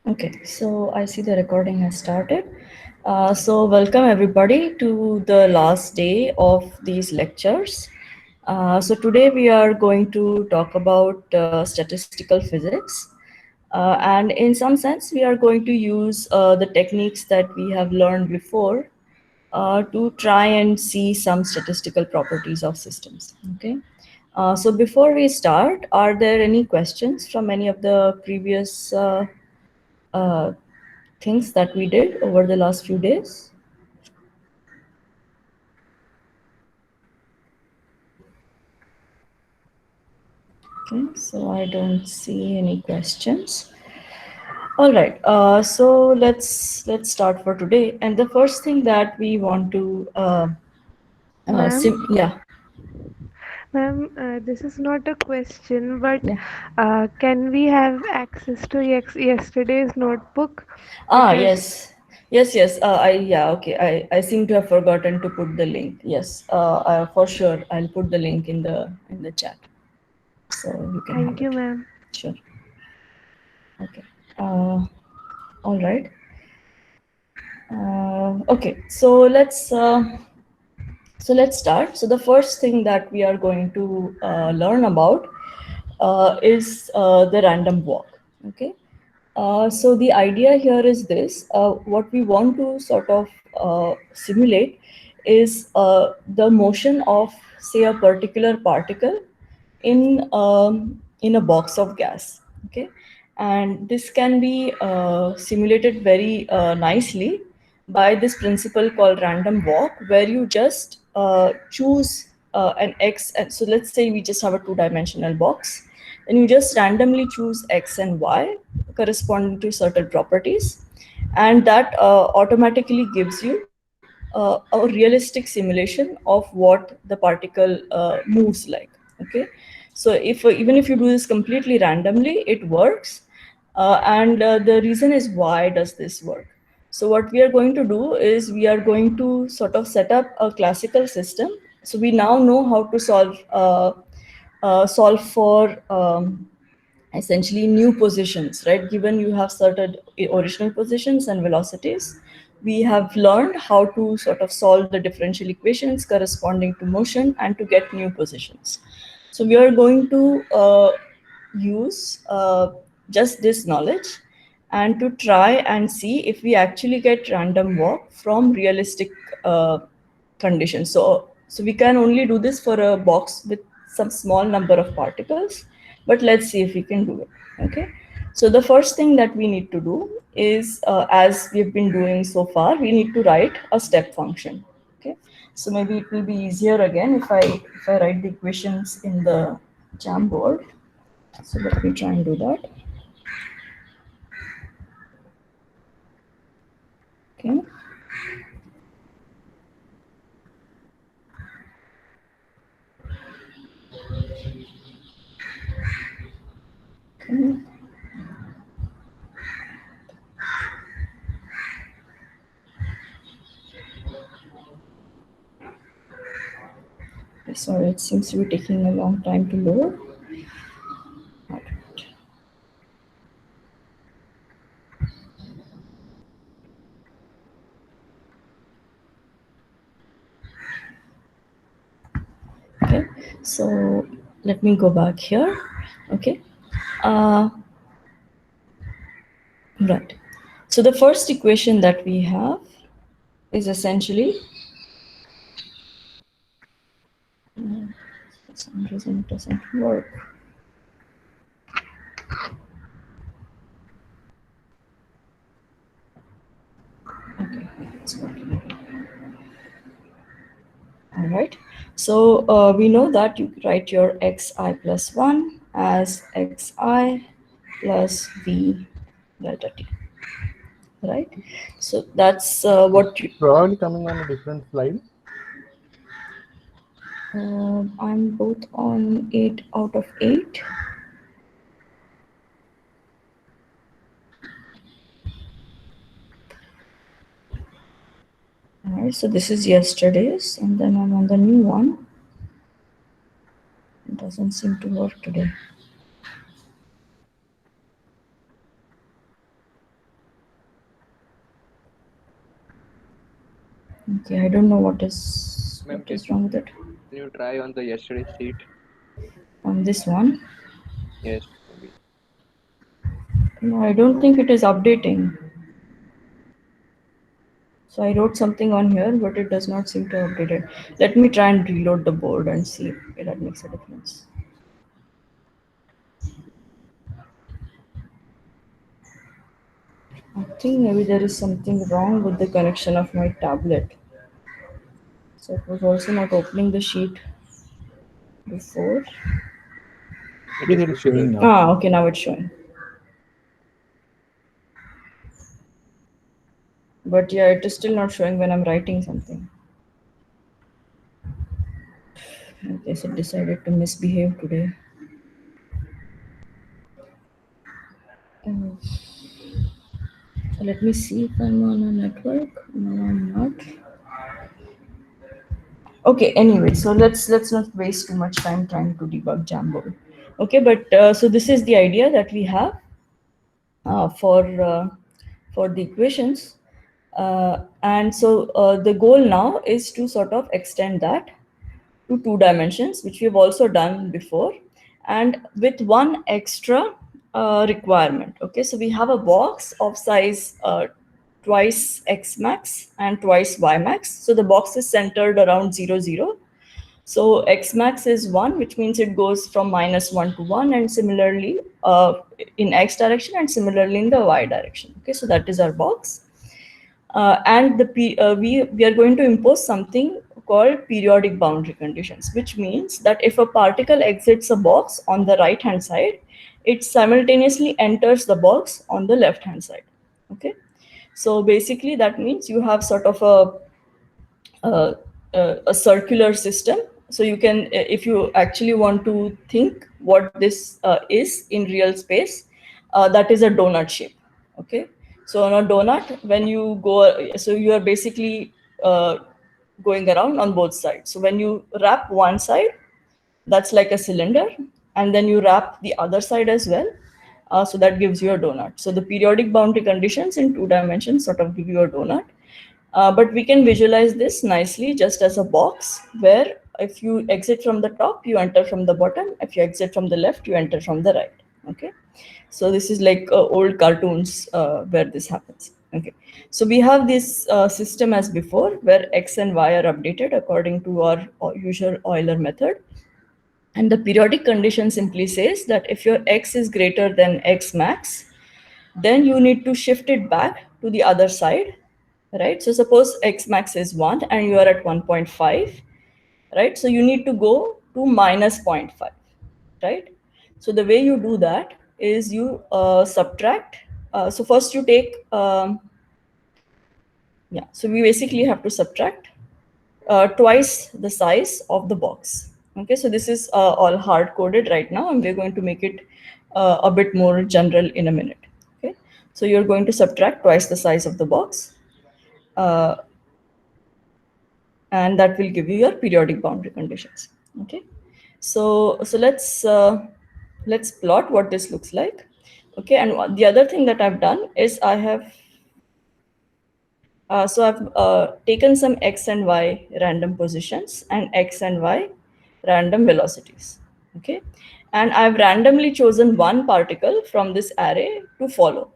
Okay, so I see the recording has started. So welcome everybody to the last day of these lectures. So today we are going to talk about statistical physics. And in some sense, we are going to use the techniques that we have learned before to try and see some statistical properties of systems. Okay. So before we start, are there any questions from any of the previous uh, things that we did over the last few days? Okay, so I don't see any questions. All right, so let's start for today. And the first thing that we want to, Ma'am, yeah, this is not a question, but yeah. can we have access to yesterday's notebook? Ah, Because yes, yes. Yeah, okay. I seem to have forgotten to put the link. Yes, for sure. I'll put the link in the chat, so you can have thank you, it. ma'am. Sure. Okay. Uh, all right. Okay. So let's start. So the first thing that we are going to learn about is the random walk. Okay. So the idea here is this: what we want to sort of simulate is the motion of, say, a particular particle in a box of gas. Okay, and this can be simulated very nicely by this principle called random walk, where you just choose an x. And so let's say we just have a two-dimensional box, then you just randomly choose x and y corresponding to certain properties, and that automatically gives you a realistic simulation of what the particle moves like. Okay, so if even if you do this completely randomly, it works. And the reason is, why does this work? So what we are going to do is we are going to sort of set up a classical system. So we now know how to solve for essentially new positions, right? Given you have certain original positions and velocities, we have learned how to sort of solve the differential equations corresponding to motion and to get new positions. So we are going to use just this knowledge and to try and see if we actually get random walk from realistic uh, conditions. So we can only do this for a box with some small number of particles, but let's see if we can do it. Okay. So the first thing that we need to do is, as we've been doing so far, we need to write a step function. Okay. So maybe it will be easier again if I write the equations in the Jamboard. So let me try and do that. Okay. Okay. Sorry, it seems to be taking a long time to load. All right. Okay. So let me go back here. Okay. Uh, right. So the first equation that we have is essentially, for some reason it doesn't work. Okay, it's working. All right. So we know that you write your xi plus 1 as xi plus v delta t, right? So that's what you, Probably coming on a different slide. I'm both on 8 out of 8. All right, so this is yesterday's, and then I'm on the new one. It doesn't seem to work today. Okay, I don't know what is Ma'am, wrong with it. can you try on the yesterday sheet? On this one, Yes, maybe. no, I don't think it is updating. So I wrote something on here, but it does not seem to update it. Let me try and reload the board and see if that makes a difference. I think maybe there is something wrong with the connection of my tablet. So it was also not opening the sheet before. Yes, it is showing now. Ah, okay, now it's showing. But yeah, it is still not showing when I'm writing something. I guess it decided to misbehave today. Uh, so let me see if I'm on a network. No, I'm not. Okay, anyway, so let's not waste too much time trying to debug Jamboard. Okay, but so this is the idea that we have for the equations. And so the goal now is to sort of extend that to 2 dimensions, which we've also done before, and with one extra requirement. Okay, so we have a box of size twice x max and twice y max. So the box is centered around 0, 0. So x max is 1, which means it goes from -1 to 1, and similarly in x direction, and similarly in the y direction. Okay, so that is our box. And we are going to impose something called periodic boundary conditions, which means that if a particle exits a box on the right hand side, it simultaneously enters the box on the left hand side. Okay, so basically that means you have sort of a circular system. So you can, if you actually want to think what this is in real space, that is a donut shape. Okay, so on a donut, when you go, so you are basically going around on both sides. So when you wrap one side, that's like a cylinder, and then you wrap the other side as well. So that gives you a donut. So the periodic boundary conditions in 2 dimensions sort of give you a donut. But we can visualize this nicely just as a box where if you exit from the top, you enter from the bottom. If you exit from the left, you enter from the right. Okay, so this is like old cartoons where this happens. Okay, so we have this system as before, where x and y are updated according to our usual Euler method. And the periodic condition simply says that if your x is greater than x max, then you need to shift it back to the other side, right? So suppose x max is 1 and you are at 1.5, right? So you need to go to minus 0.5, right? So the way you do that is you subtract. So first you take, yeah, so we basically have to subtract twice the size of the box. Okay, so this is all hard coded right now, and we're going to make it a bit more general in a minute. Okay, so you're going to subtract twice the size of the box, and that will give you your periodic boundary conditions. Okay, so let's plot what this looks like. Okay, and the other thing that I've done is I have so I've taken some x and y random positions and x and y random velocities. Okay, and I've randomly chosen one particle from this array to follow.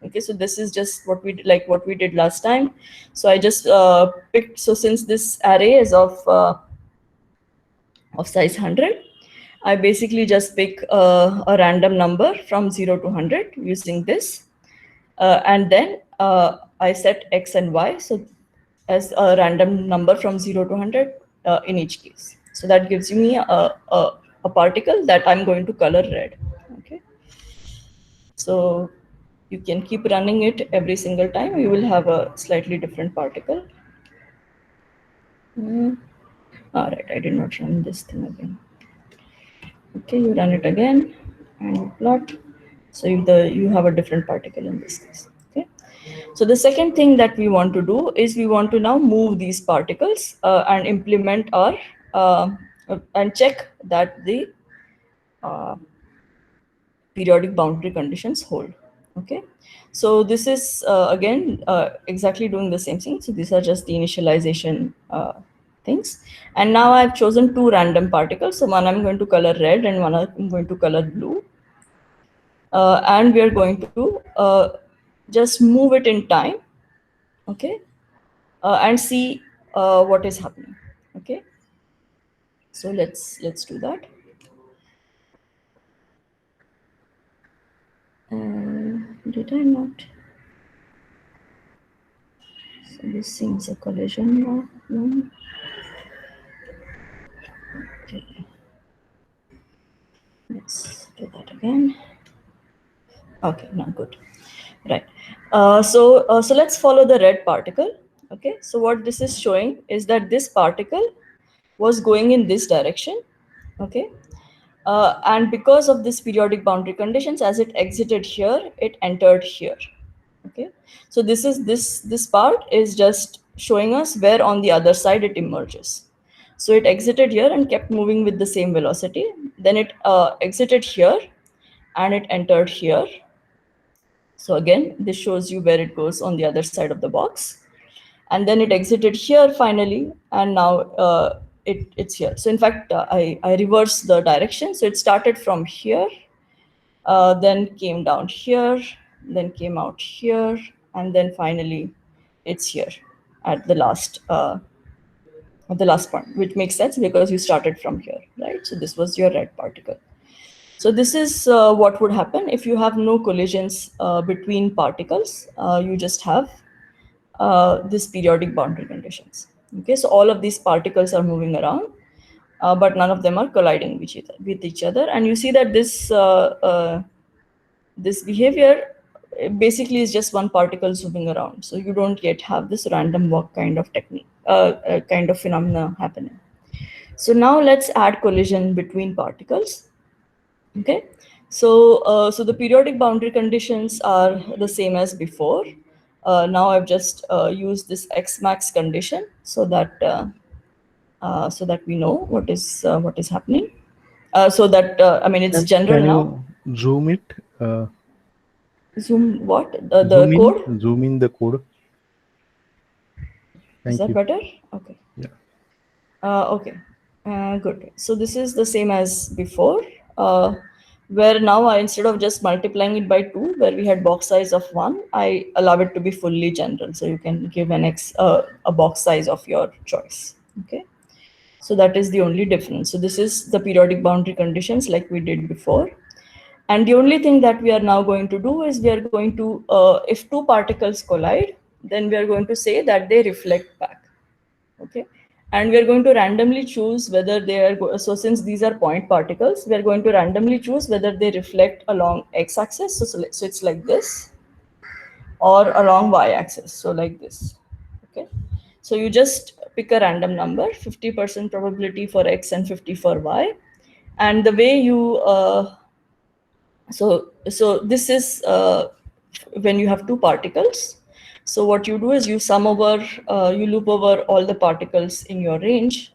Okay, so this is just what we did, like what we did last time. So I just picked. So since this array is of size 100, I basically just pick a random number from 0 to 100 using this, and then I set x and y so as a random number from 0 to 100 in each case. So that gives me a particle that I'm going to color red. Okay, so you can keep running it every single time. You will have a slightly different particle. All right, I did not run this thing again. Okay, you run it again and you plot. So you have a different particle in this case. Okay. So the second thing that we want to do is we want to now move these particles and implement our and check that the periodic boundary conditions hold. Okay, so this is again exactly doing the same thing. So these are just the initialization things. And now I've chosen two random particles. So one I'm going to color red and one I'm going to color blue. And we are going to just move it in time, okay, and see what is happening. Okay, so let's do that. Did I not? So this seems a collision now. No. Okay. Let's do that again. Okay, now good. Right. So let's follow the red particle. Okay. So what this is showing is that this particle was going in this direction. Okay. And because of this periodic boundary conditions, as it exited here, it entered here. Okay. So this part is just showing us where on the other side it emerges. So it exited here and kept moving with the same velocity. Then it exited here and it entered here. So again, this shows you where it goes on the other side of the box. And then it exited here finally, and now it's here. So in fact, I reversed the direction. So it started from here, then came down here, then came out here, and then finally it's here at the last point, which makes sense because you started from here, right? So this was your red particle. So this is what would happen if you have no collisions between particles. You just have this periodic boundary conditions. Okay, so all of these particles are moving around, but none of them are colliding with each other. And you see that this behavior basically is just one particle zooming around. So you don't yet have this random walk kind of technique, kind of phenomena happening. So now let's add collision between particles. Okay, so so the periodic boundary conditions are the same as before. Now I've just used this X max condition so that we know what is happening. So that I mean it's general Can now. you zoom it? Zoom what? The code? Zoom in the code. Is Thank that you. better? Okay. Yeah. Okay. Good. So this is the same as before, where now instead of just multiplying it by 2, where we had box size of 1, I allow it to be fully general. So you can give a box size of your choice. Okay. So that is the only difference. So this is the periodic boundary conditions like we did before. And the only thing that we are now going to do is we are going to, if two particles collide, then we are going to say that they reflect back. Okay. And we are going to randomly choose whether they are, so since these are point particles, we are going to randomly choose whether they reflect along x-axis. So it's like this, or along y-axis. So like this. Okay. So you just pick a random number, 50% probability for x and 50 for y. And the way you, so this is when you have two particles. So what you do is you sum over, you loop over all the particles in your range.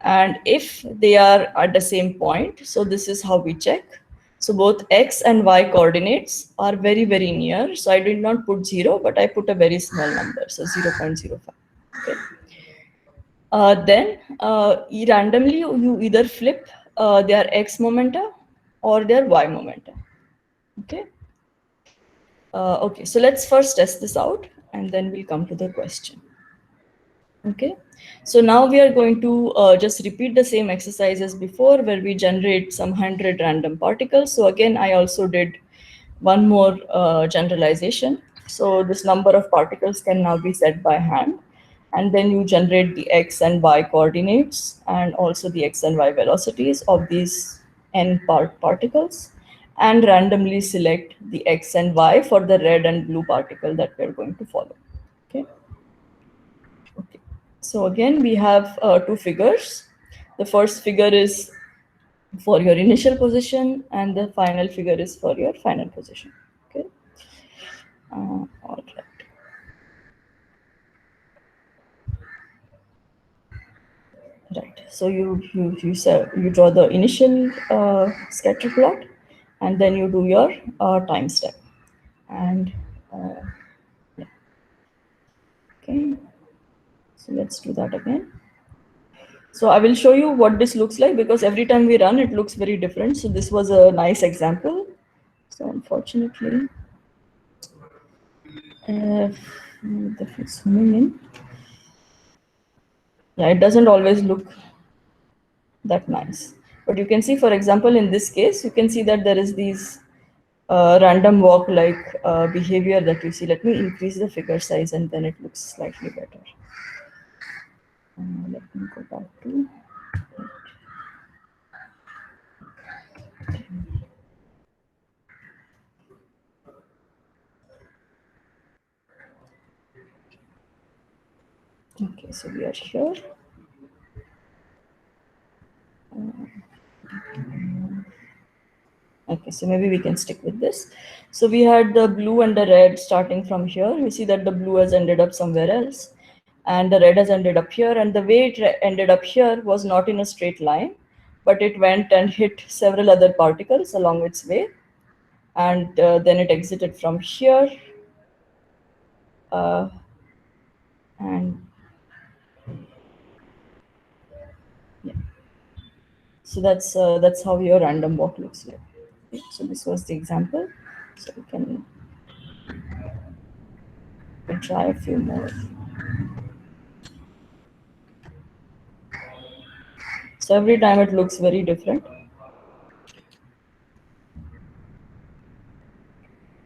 And if they are at the same point, so this is how we check. So both x and y coordinates are very, very near. So I did not put 0, but I put a very small number, so 0.05. Okay. Then randomly you either flip their x momenta or their y momenta. Okay. Okay, so let's first test this out and then we'll come to the question. Okay, so now we are going to just repeat the same exercise as before, where we generate some 100 random particles. So again, I also did one more generalization. So this number of particles can now be set by hand. And then you generate the x and y coordinates and also the x and y velocities of these n particles, and randomly select the x and y for the red and blue particle that we're going to follow. Okay. Okay. So again, we have two figures. The first figure is for your initial position, and the final figure is for your final position. Okay. All right. Right. So you draw the initial scatter plot, and then you do your time step. And yeah. Okay, so let's do that again. So I will show you what this looks like, because every time we run, it looks very different. So this was a nice example. So unfortunately, if it's zooming in, yeah, it doesn't always look that nice. But you can see, for example, in this case, you can see that there is these random walk-like behavior that you see. Let me increase the figure size, and then it looks slightly better. Let me go back to. Okay, so we are here. Okay, so maybe we can stick with this. So we had the blue and the red starting from here. You see that the blue has ended up somewhere else, and the red has ended up here. And the way it ended up here was not in a straight line, but it went and hit several other particles along its way. And then it exited from here. And yeah. So that's how your random walk looks like. Okay, so this was the example. So we can try a few more. So every time it looks very different.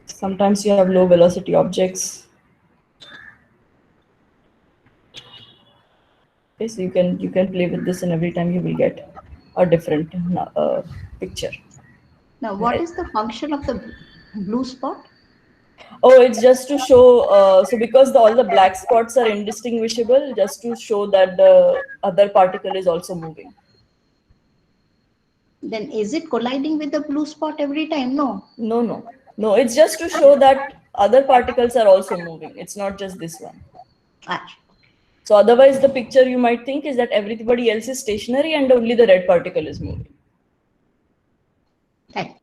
Sometimes you have low velocity objects. Okay, so you can play with this, and every time you will get a different picture. Now, what is the function of the blue spot? Oh, it's just to show, so because all the black spots are indistinguishable, just to show that the other particle is also moving. Then is it colliding with the blue spot every time? No. No, it's just to show that other particles are also moving. It's not just this one. Actually. So otherwise the picture you might think is that everybody else is stationary and only the red particle is moving. Right.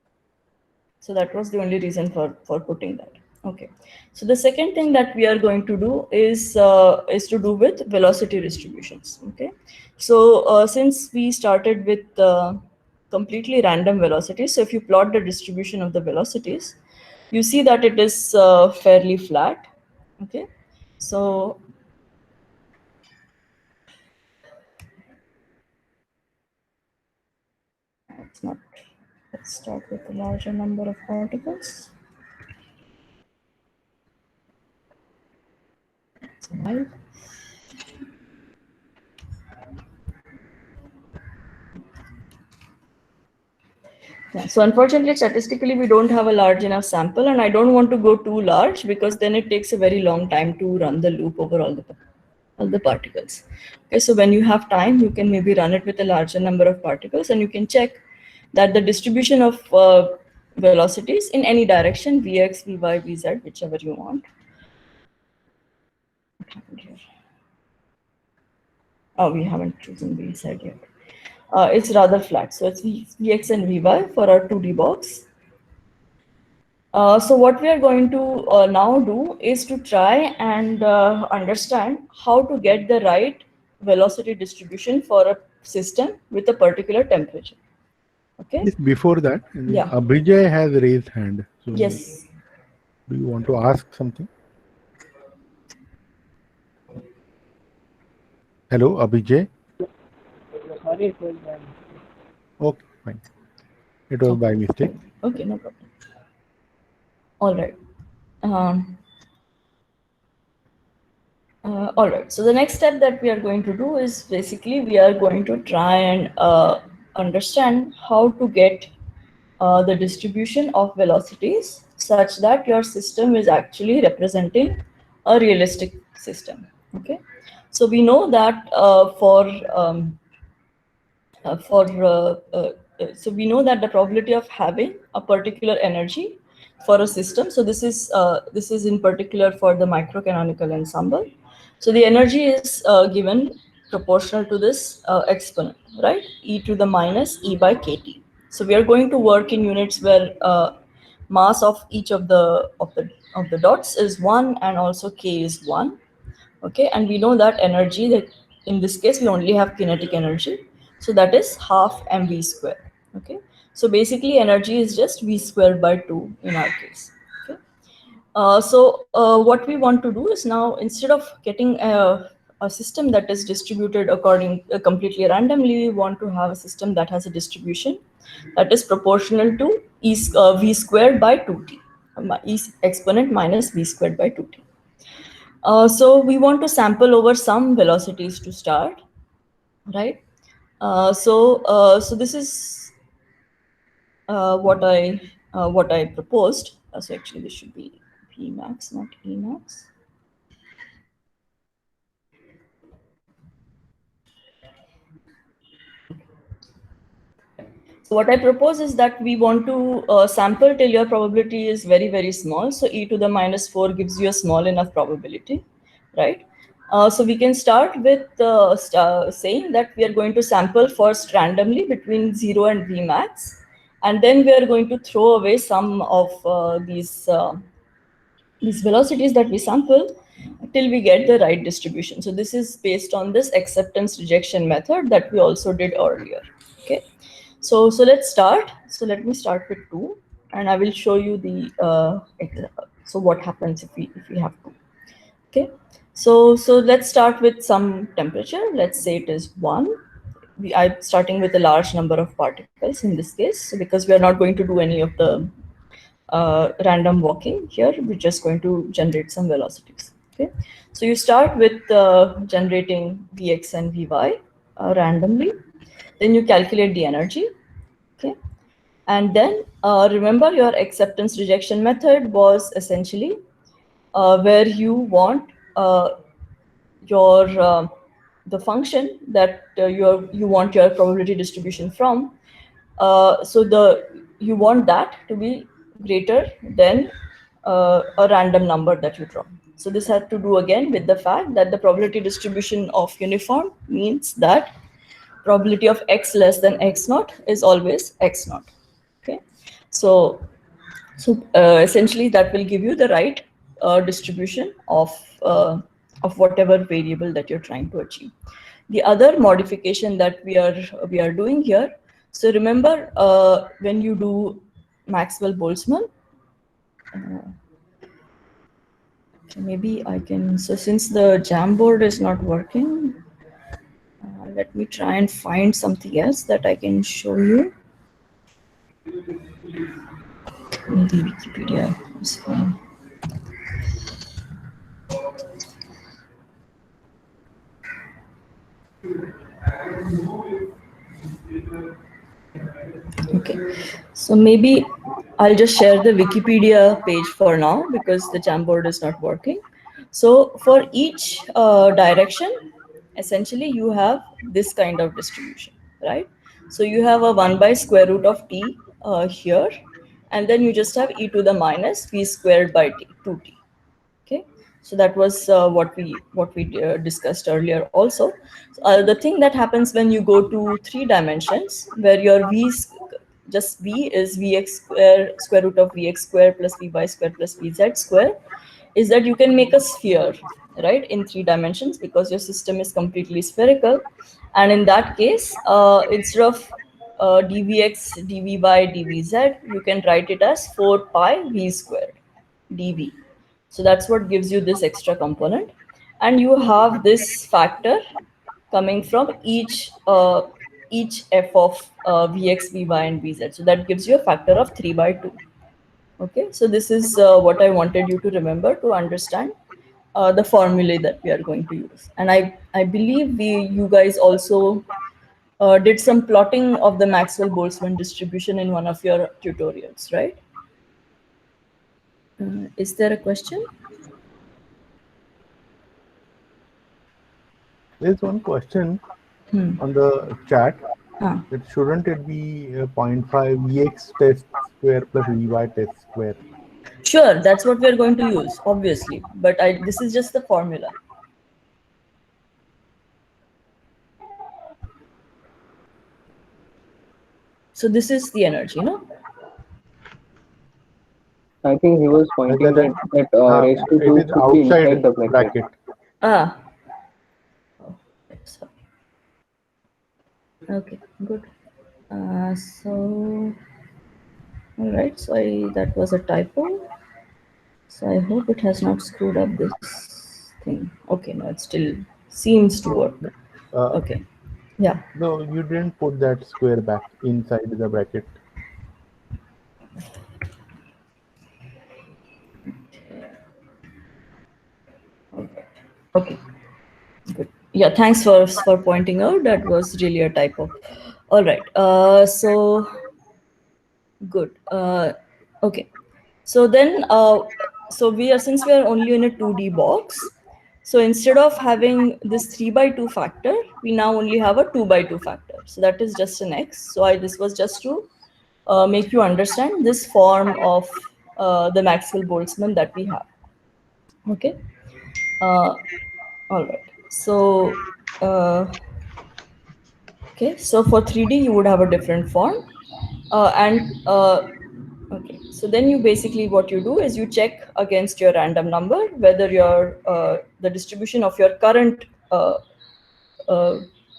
So that was the only reason for putting that. Okay. So the second thing that we are going to do is to do with velocity distributions. Okay. So since we started with completely random velocities, so if you plot the distribution of the velocities, you see that it is fairly flat. Okay. So it's not. Let's start with a larger number of particles. Right. Yeah, so unfortunately, statistically, we don't have a large enough sample, and I don't want to go too large because then it takes a very long time to run the loop over all the particles. Okay, so when you have time, you can maybe run it with a larger number of particles, and you can check that the distribution of velocities in any direction, Vx, Vy, Vz, whichever you want. What happened here? Oh, we haven't chosen Vz yet. It's rather flat. So it's Vx and Vy for our 2D box. So what we are going to now do is to try and understand how to get the right velocity distribution for a system with a particular temperature. Okay. Yes, before that, Yeah. Abhijay has raised hand. So Yes. do you want to ask something? Hello, Abhijay. Sorry, it was by mistake. Okay, fine. It was by mistake. Okay, no problem. All right. All right. So the next step that we are going to do is basically we are going to try and understand how to get the distribution of velocities such that your system is actually representing a realistic system. Okay. So we know that so we know that the probability of having a particular energy for a system. So this is in particular for the microcanonical ensemble. So the energy is given proportional to this exponent, right? E to the minus E by kT. So we are going to work in units where mass of each of the dots is 1, and also k is 1. Okay, and we know that energy, that in this case we only have kinetic energy, so that is half mv square. Okay, so basically energy is just v squared by 2 in our case. Okay, what we want to do is, now instead of getting a system that is distributed according completely randomly, we want to have a system that has a distribution that is proportional to v squared by 2t, e exponent minus v squared by 2t. So we want to sample over some velocities to start, right? So this is what I proposed. So actually, this should be P max, not E max. So what I propose is that we want to sample till your probability is very, very small. So e to the minus 4 gives you a small enough probability, right? So we can start with saying that we are going to sample first randomly between 0 and V max, and then we are going to throw away some of these velocities that we sample till we get the right distribution. So this is based on this acceptance rejection method that we also did earlier. Okay, so let's start. So let me start with 2, and I will show you the so what happens if we have 2. Okay, so let's start with some temperature. Let's say it is 1. I'm starting with a large number of particles in this case, because we are not going to do any of the random walking here. We're just going to generate some velocities. Okay, so you start with generating Vx and Vy randomly. Then you calculate the energy. Okay, and then remember, your acceptance rejection method was essentially where you want your the function that you want your probability distribution from. So you want that to be greater than a random number that you draw. So this has to do again with the fact that the probability distribution of uniform means that probability of x less than x naught is always x naught. Okay, so essentially that will give you the right distribution of whatever variable that you're trying to achieve. The other modification that we are doing here, so remember when you do Maxwell-Boltzmann, maybe I can, so since the Jamboard is not working, let me try and find something else that I can show you. Maybe Wikipedia is fine. Okay, so maybe I'll just share the Wikipedia page for now because the Jamboard is not working. So for each direction, essentially you have this kind of distribution, right? So you have a 1 by square root of t here, and then you just have e to the minus v squared by t, 2t. Okay, so that was what we discussed earlier also. The thing that happens when you go to 3 dimensions, where your just v is vx square root of vx square plus vy square plus vz square, is that you can make a sphere, right, in 3 dimensions, because your system is completely spherical. And in that case, instead of dvx, dvy, dvz, you can write it as 4 pi v squared dv. So that's what gives you this extra component. And you have this factor coming from each f of vx, vy, and vz. So that gives you a factor of 3 by 2. Okay, so this is what I wanted you to remember to understand the formulae that we are going to use. And I believe you guys also did some plotting of the Maxwell-Boltzmann distribution in one of your tutorials, right? Is there a question? There's one question on the chat. That shouldn't it be 0.5 Vx test square plus Vy test square? Sure, that's what we're going to use, obviously. But this is just the formula. So this is the energy, no? I think he was pointing that, that raised to it 2 is could be inside outside the bracket. bracket. Ah. Sorry. Okay, good. So, all right. So that was a typo. So I hope it has not screwed up this thing. Okay, no, it still seems to work. Okay. Yeah. No, you didn't put that square back inside the bracket. Okay. Good. Yeah, thanks for pointing out. That was really a typo. All right. So good. Okay. So then, so since we are only in a 2D box, so instead of having this 3/2 factor, we now only have a 2/2 factor. So that is just an x. So this was just to make you understand this form of the Maxwell-Boltzmann that we have. Okay. All right. So, okay. So for 3D, you would have a different form. Okay. So then you basically, what you do is you check against your random number whether the distribution of your current uh,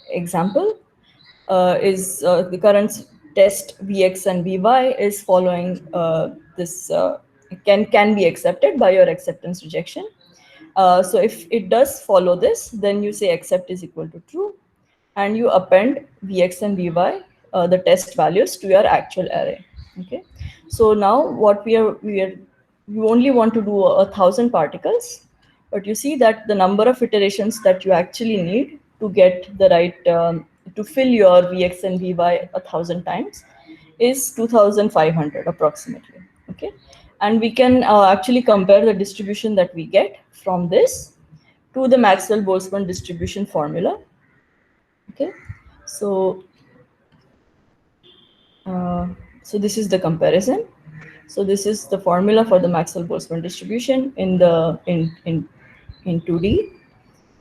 example is the current test Vx and Vy is following this can be accepted by your acceptance rejection. So if it does follow this, then you say accept is equal to true, and you append Vx and Vy, the test values, to your actual array. Okay. So now what you only want to do 1,000 particles, but you see that the number of iterations that you actually need to get the right to fill your Vx and Vy 1,000 times is 2,500 approximately. Okay. And we can actually compare the distribution that we get from this to the Maxwell-Boltzmann distribution formula. Okay. So so this is the comparison. So this is the formula for the Maxwell-Boltzmann distribution in 2D,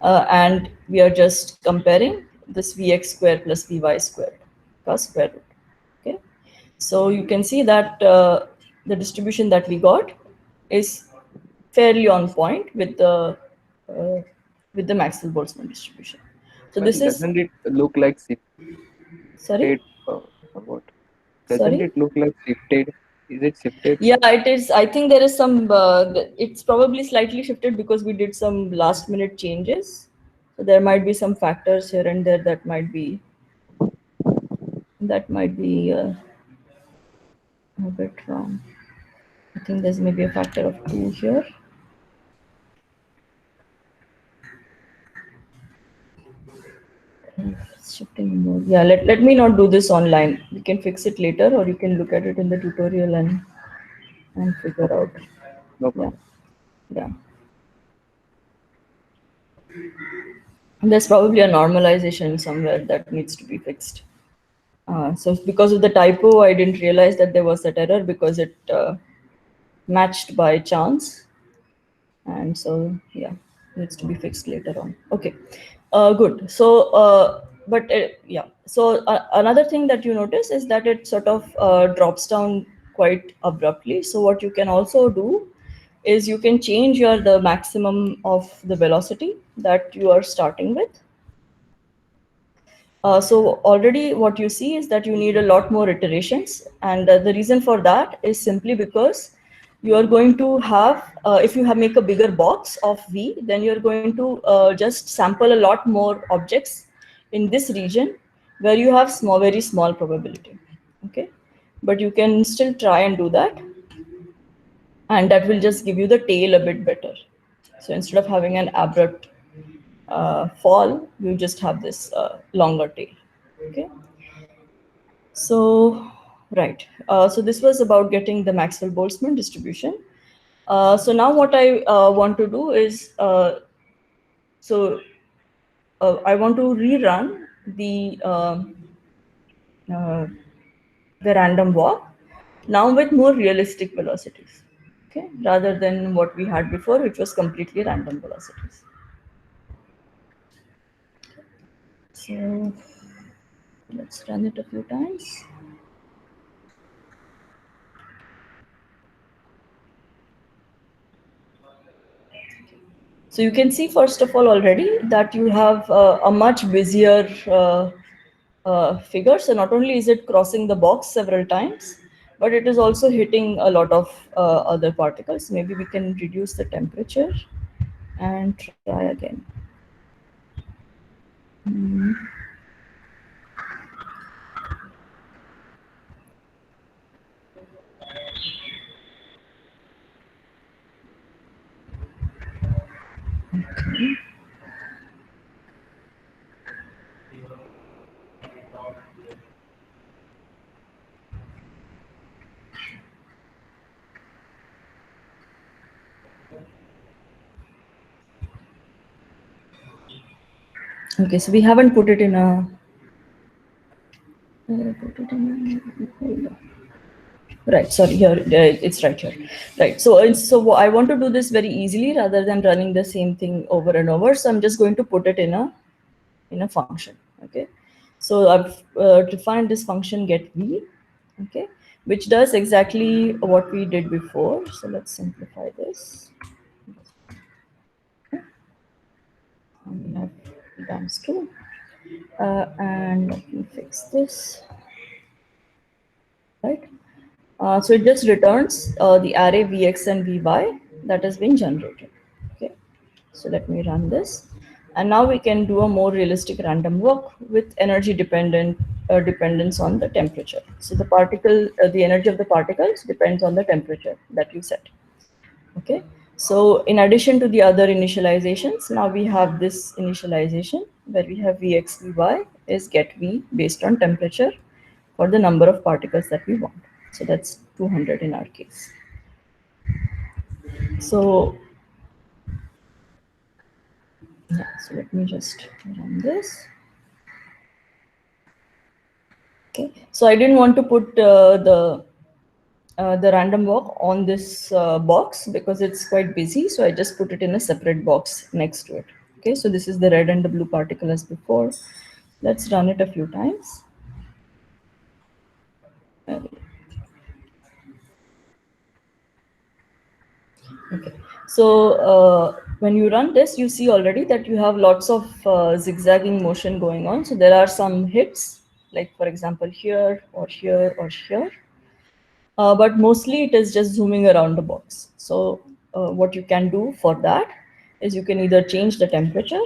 and we are just comparing this Vx squared plus Vy squared plus square root. Okay. So you can see that the distribution that we got is fairly on point with the Maxwell-Boltzmann distribution. So Well, this is, doesn't it look like sorry, shifted? What? Doesn't sorry. it look like shifted? Is it shifted? Yeah, it is. I think there is some. It's probably slightly shifted because we did some last-minute changes. So there might be some factors here and there that might be a bit wrong. I think there's maybe a factor of 2 here. Shifting mode. Yeah, let me not do this online. We can fix it later, or you can look at it in the tutorial and figure out. No Yeah, problem. yeah. There's probably a normalization somewhere that needs to be fixed. So because of the typo, I didn't realize that there was that error because it matched by chance. And so, yeah, needs to be fixed later on. Okay, good. So, yeah. So another thing that you notice is that it sort of drops down quite abruptly. So what you can also do is you can change the maximum of the velocity that you are starting with. So already what you see is that you need a lot more iterations, and the reason for that is simply because you are going to have, if you make a bigger box of V, then you're going to just sample a lot more objects in this region where you have very small probability. Okay, but you can still try and do that, and that will just give you the tail a bit better. So instead of having an abrupt fall, you just have this longer tail. Okay. So, right. So this was about getting the Maxwell-Boltzmann distribution. So now what I want to do is, I want to rerun uh, the random walk now with more realistic velocities, okay, rather than what we had before, which was completely random velocities. So let's run it a few times. So you can see, first of all, already that you have a much busier figure. So not only is it crossing the box several times, but it is also hitting a lot of other particles. Maybe we can reduce the temperature and try again. Okay. Okay, so we haven't put it in a. Right, sorry, here it's right here. Right, so I want to do this very easily rather than running the same thing over and over. So I'm just going to put it in a function. Okay, so I've defined this function get v. Okay, which does exactly what we did before. So let's simplify this. We have times 2, and let me fix this. Right. So it just returns the array vx and vy that has been generated. Okay, so let me run this, and now we can do a more realistic random walk with energy dependence on the temperature. So the particle, the energy of the particles depends on the temperature that you set. Okay, so in addition to the other initializations, now we have this initialization where we have vx vy is get v based on temperature for the number of particles that we want. So that's 200 in our case. So, yeah, so let me just run this. Okay, so I didn't want to put the random walk on this box because it's quite busy. So I just put it in a separate box next to it. Okay, so this is the red and the blue particle as before. Let's run it a few times. Okay, so when you run this, you see already that you have lots of zigzagging motion going on. So there are some hits, like for example here or here or here, but mostly it is just zooming around the box. So what you can do for that is you can either change the temperature,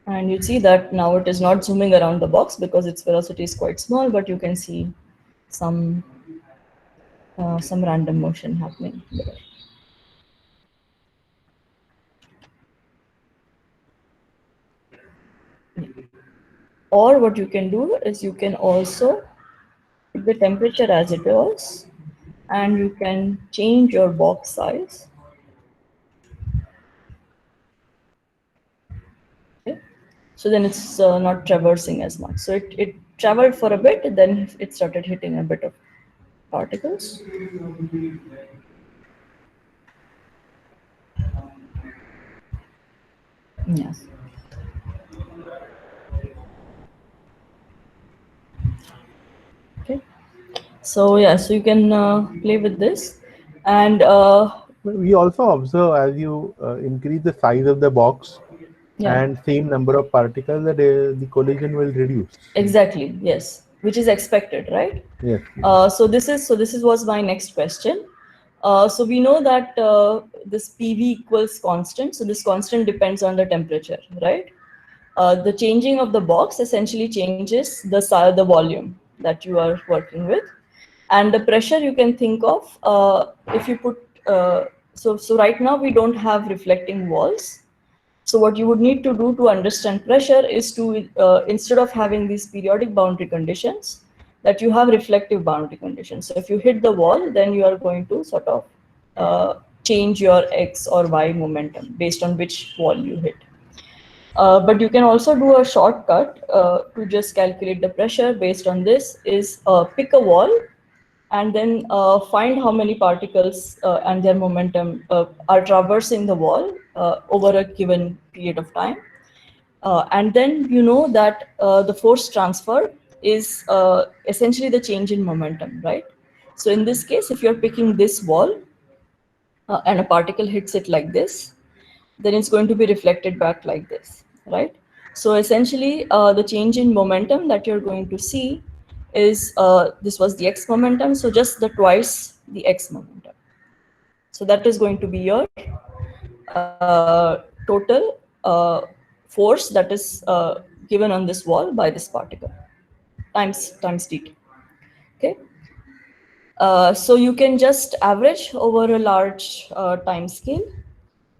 and you see that now it is not zooming around the box because its velocity is quite small, but you can see some random motion happening there. Or what you can do is you can also keep the temperature as it was, and you can change your box size. Okay. So then it's not traversing as much. So it traveled for a bit, then it started hitting a bit of particles. Yes. Okay. So yeah, so you can play with this, and we also observe as you increase the size of the box and same number of particles, that the collision will reduce. Exactly. Yes, which is expected, right? Yes. So this was my next question. So we know that this PV equals constant. So this constant depends on the temperature, right? The changing of the box essentially changes the volume that you are working with, and the pressure you can think of if you put. So right now we don't have reflecting walls. So what you would need to do to understand pressure is to instead of having these periodic boundary conditions, that you have reflective boundary conditions. So if you hit the wall, then you are going to sort of change your X or Y momentum based on which wall you hit. But you can also do a shortcut to just calculate the pressure based on this is pick a wall and then find how many particles and their momentum are traversing the wall over a given period of time. And then you know that the force transfer is essentially the change in momentum, right? So in this case, if you're picking this wall, and a particle hits it like this, then it's going to be reflected back like this, right? So essentially, the change in momentum that you're going to see is, this was the x momentum, so just the twice the x momentum. So that is going to be your total force that is given on this wall by this particle times dt. Okay. So you can just average over a large time scale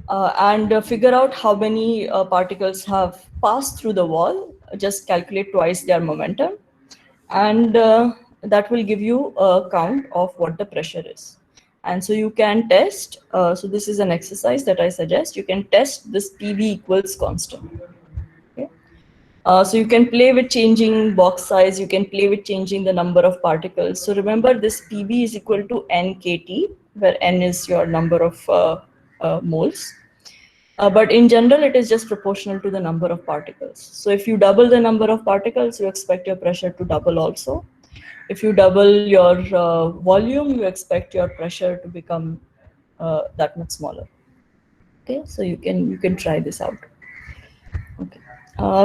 and figure out how many particles have passed through the wall. Just calculate twice their momentum, and that will give you a count of what the pressure is. And so you can test, so this is an exercise that I suggest, you can test this PV equals constant. Okay? So you can play with changing box size, you can play with changing the number of particles. So remember, this PV is equal to NKT, where N is your number of moles. But in general, it is just proportional to the number of particles. So if you double the number of particles, you expect your pressure to double also. If you double your volume, you expect your pressure to become that much smaller. Okay, so you can try this out. Okay,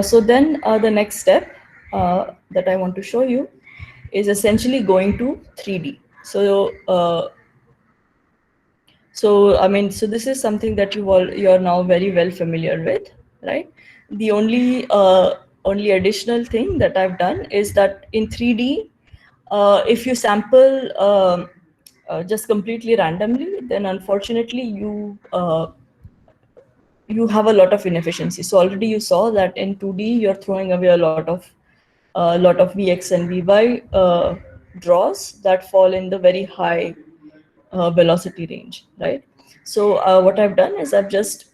so then the next step that I want to show you is essentially going to 3D. So I mean, so this is something that you're now very well familiar with, right? The only additional thing that I've done is that in 3D, if you sample just completely randomly, then unfortunately you have a lot of inefficiency. So already you saw that in 2D you're throwing away a lot of Vx and Vy draws that fall in the very high velocity range, right? So what I've done is I've just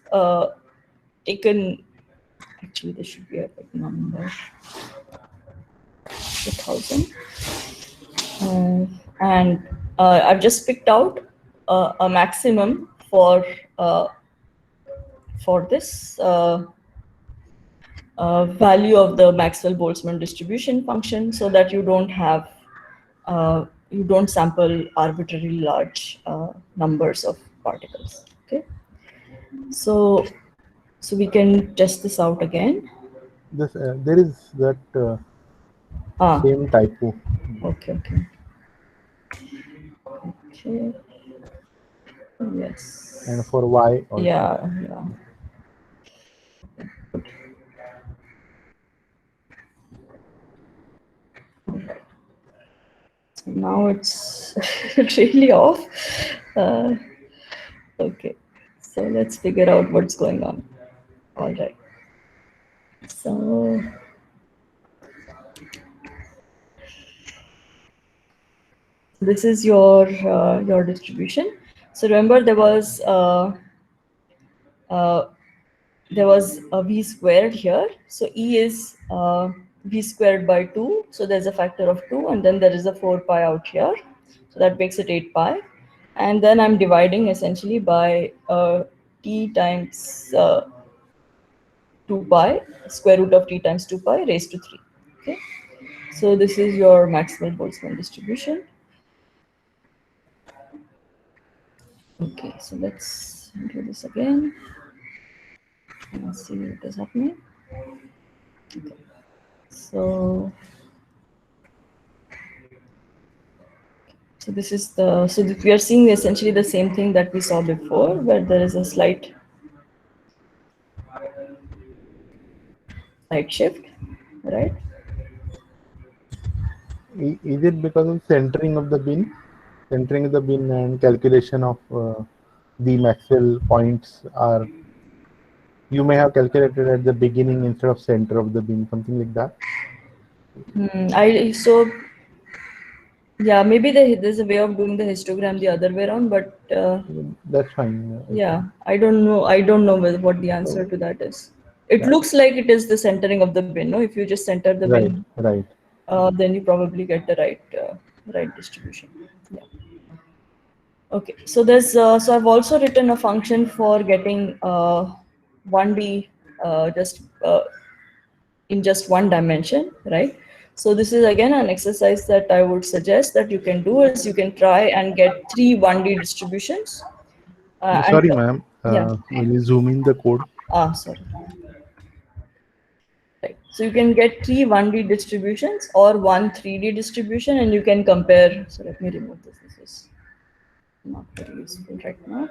taken, actually this should be a big number, 1000, and I've just picked out a maximum for this value of the Maxwell-Boltzmann distribution function, so that you don't have you don't sample arbitrarily large numbers of particles. Okay, so we can test this out again. This there is that same typo. Okay. Yes. And for Y also. Yeah. Now it's really off. Okay, so let's figure out what's going on. All right. So this is your distribution. So remember, there was a v squared here. So E is v squared by 2. So there's a factor of 2, and then there is a 4 pi out here. So that makes it 8 pi. And then I'm dividing essentially by t times 2 pi, square root of t times 2 pi raised to 3. Okay. So this is your Maxwell-Boltzmann distribution. Okay, so let's do this again. Let's see what is happening. Okay. So this is we are seeing essentially the same thing that we saw before, where there is a slight shift, right? Is it because of centering of the bin? Centering of the bin and calculation of the Maxwell points are, you may have calculated at the beginning instead of center of the bin, something like that. Yeah, maybe there's a way of doing the histogram the other way around, but that's fine. Yeah, I don't know what the answer to that is. It looks like it is the centering of the bin. No, if you just center the bin, right, then you probably get the right distribution. Yeah. Okay, so there's so I've also written a function for getting 1D in just one dimension, right? So this is again an exercise that I would suggest that you can do, is you can try and get 3 1D distributions Sorry, ma'am. Yeah. Will you zoom in the code? Sorry. Right. So you can get 3 1D distributions or 1 3D distribution, and you can compare. So let me remove this. This is not very useful right now.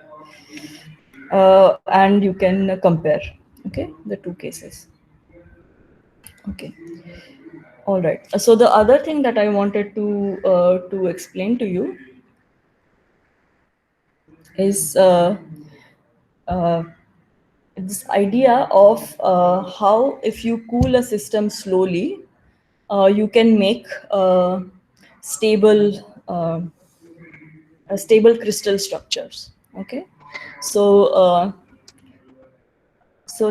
And you can compare, okay, the two cases. Okay. All right. So the other thing that I wanted to explain to you is this idea of how if you cool a system slowly, you can make stable stable crystal structures. Okay, so so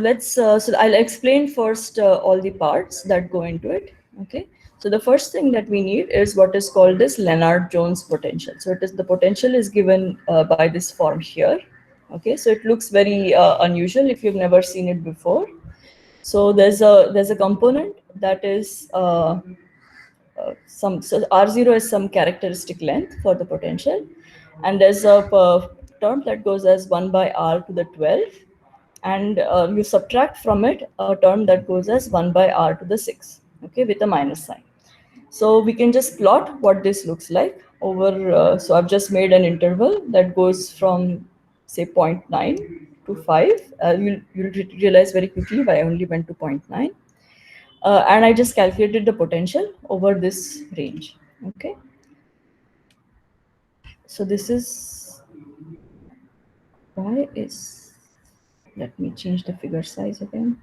I'll explain first all the parts that go into it. Okay, so the first thing that we need is what is called this Lennard-Jones potential. So it is the potential is given by this form here. Okay, so it looks very unusual if you've never seen it before. So there's a component that is so R0 is some characteristic length for the potential, and there's a term that goes as 1 by R to the 12, and you subtract from it a term that goes as 1 by R to the 6, okay, with a minus sign. So we can just plot what this looks like over, so I've just made an interval that goes from say 0.9 to 5. You'll realize very quickly why I only went to 0.9. And I just calculated the potential over this range. Okay. So this is, why is, let me change the figure size again.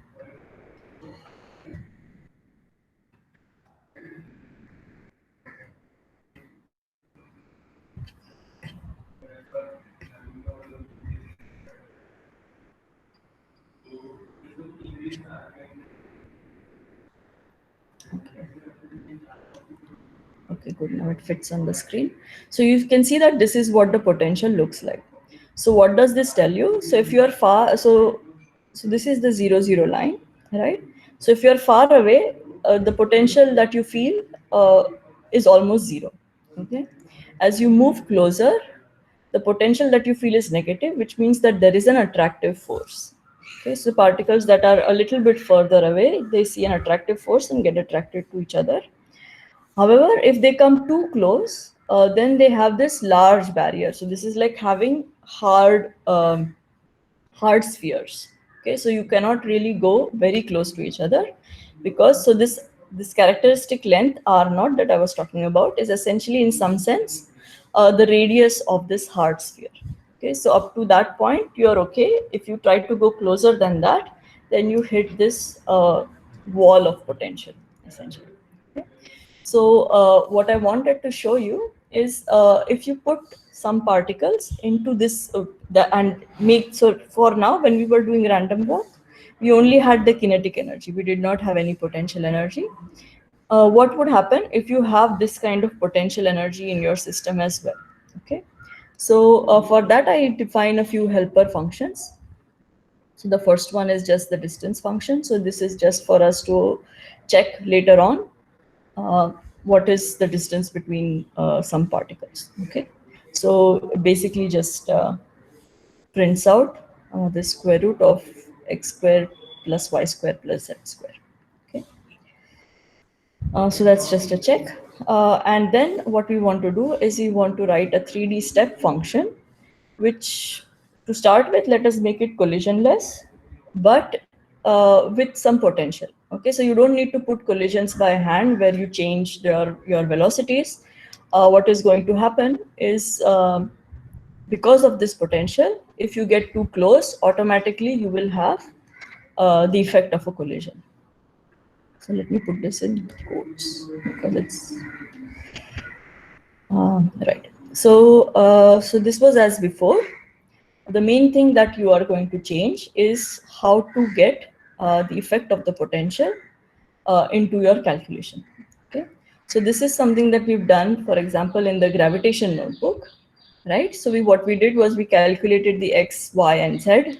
Okay, good. Now it fits on the screen. So you can see that this is what the potential looks like. So what does this tell you? So if you are far, so this is the 0, 0 line, right? So if you're far away, the potential that you feel is almost 0. Okay. As you move closer, the potential that you feel is negative, which means that there is an attractive force. Okay, so particles that are a little bit further away, they see an attractive force and get attracted to each other. However, if they come too close, then they have this large barrier. So this is like having hard spheres. Okay, so you cannot really go very close to each other, because so this characteristic length R0 that I was talking about is essentially in some sense the radius of this hard sphere. Okay, so up to that point you are okay. If you try to go closer than that, then you hit this wall of potential essentially. Okay? So what I wanted to show you is if you put some particles into this and make, so for now when we were doing random walk, we only had the kinetic energy. We did not have any potential energy. What would happen if you have this kind of potential energy in your system as well? Okay, so for that I define a few helper functions. So the first one is just the distance function. So this is just for us to check later on what is the distance between some particles. Okay, so basically just prints out the square root of x squared plus y squared plus z squared. Okay, so that's just a check. And then what we want to do is we want to write a 3D step function, which to start with, let us make it collisionless, but with some potential. Okay, so you don't need to put collisions by hand where you change your velocities. What is going to happen is because of this potential, if you get too close, automatically you will have the effect of a collision. So let me put this in quotes because it's right. So so this was as before. The main thing that you are going to change is how to get the effect of the potential into your calculation. Okay, so this is something that we've done, for example, in the gravitation notebook, right? So what we did was we calculated the x, y, and z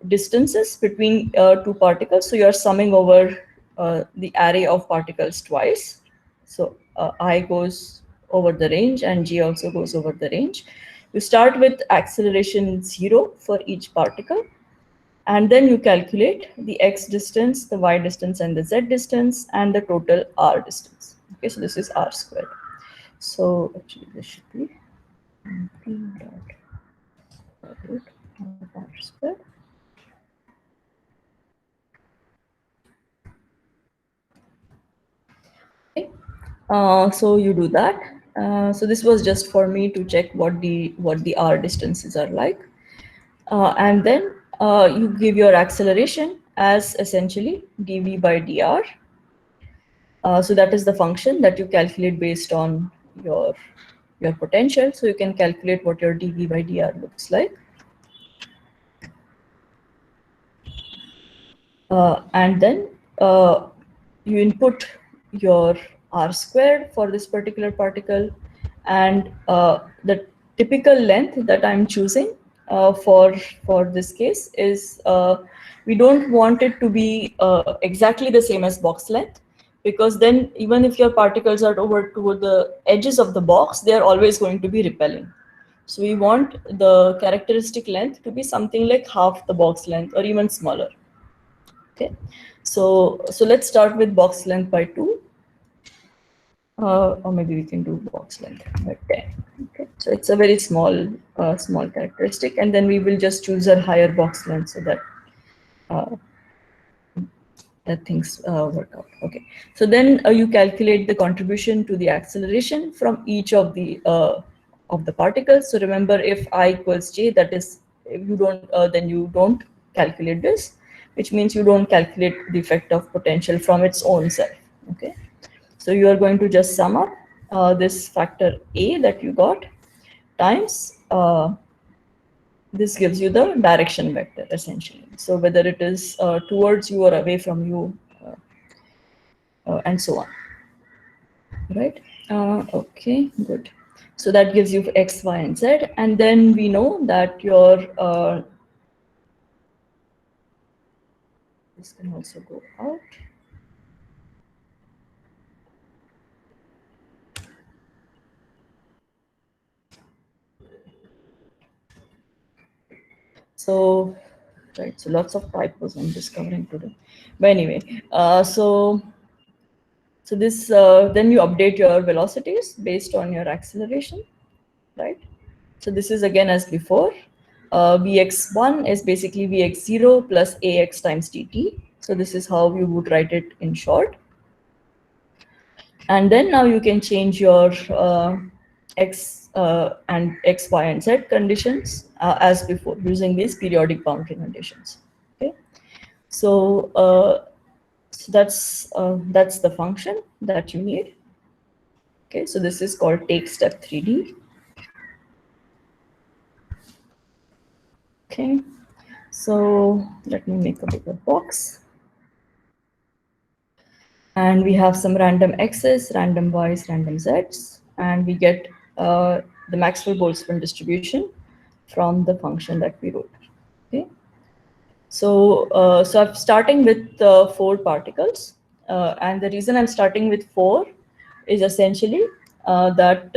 distances between two particles. So you're summing over the array of particles twice. So I goes over the range and G also goes over the range. You start with acceleration 0 for each particle, and then you calculate the x distance, the y distance, and the z distance, and the total r distance. Okay, so this is r squared. So actually this should be root of r squared. Okay, so you do that. So this was just for me to check what the r distances are like, and then you give your acceleration as essentially dv by dr. So that is the function that you calculate based on your potential. So you can calculate what your dv by dr looks like. And then you input your r squared for this particular particle, and the typical length that I'm choosing for this case is we don't want it to be exactly the same as box length, because then even if your particles are over toward the edges of the box, they are always going to be repelling. So we want the characteristic length to be something like half the box length or even smaller. Okay, so let's start with box length by 2, or maybe we can do box length by 10. Okay, so it's a very small small characteristic, and then we will just choose a higher box length so that that things work out. Okay, so then you calculate the contribution to the acceleration from each of the particles. So remember, if I equals j, that is, if you don't then you don't calculate this, which means you don't calculate the effect of potential from its own self. Okay, so you are going to just sum up this factor a that you got times this gives you the direction vector essentially. So whether it is towards you or away from you, and so on. Right? Okay, good. So that gives you x, y, and z, and then we know that your this can also go out. So, right, so lots of typos I'm discovering today. But anyway, so this, then you update your velocities based on your acceleration, right? So this is again as before. Vx1 is basically Vx0 plus Ax times dt. So this is how you would write it in short. And then now you can change your x and x, y, and z conditions as before using these periodic boundary conditions. Okay, so so that's the function that you need. Okay, so this is called take step 3D. Okay, so let me make a bigger box. And we have some random x's, random y's, random z's, and we get the Maxwell-Boltzmann distribution from the function that we wrote. Okay, so so I'm starting with 4 particles, and the reason I'm starting with 4 is essentially that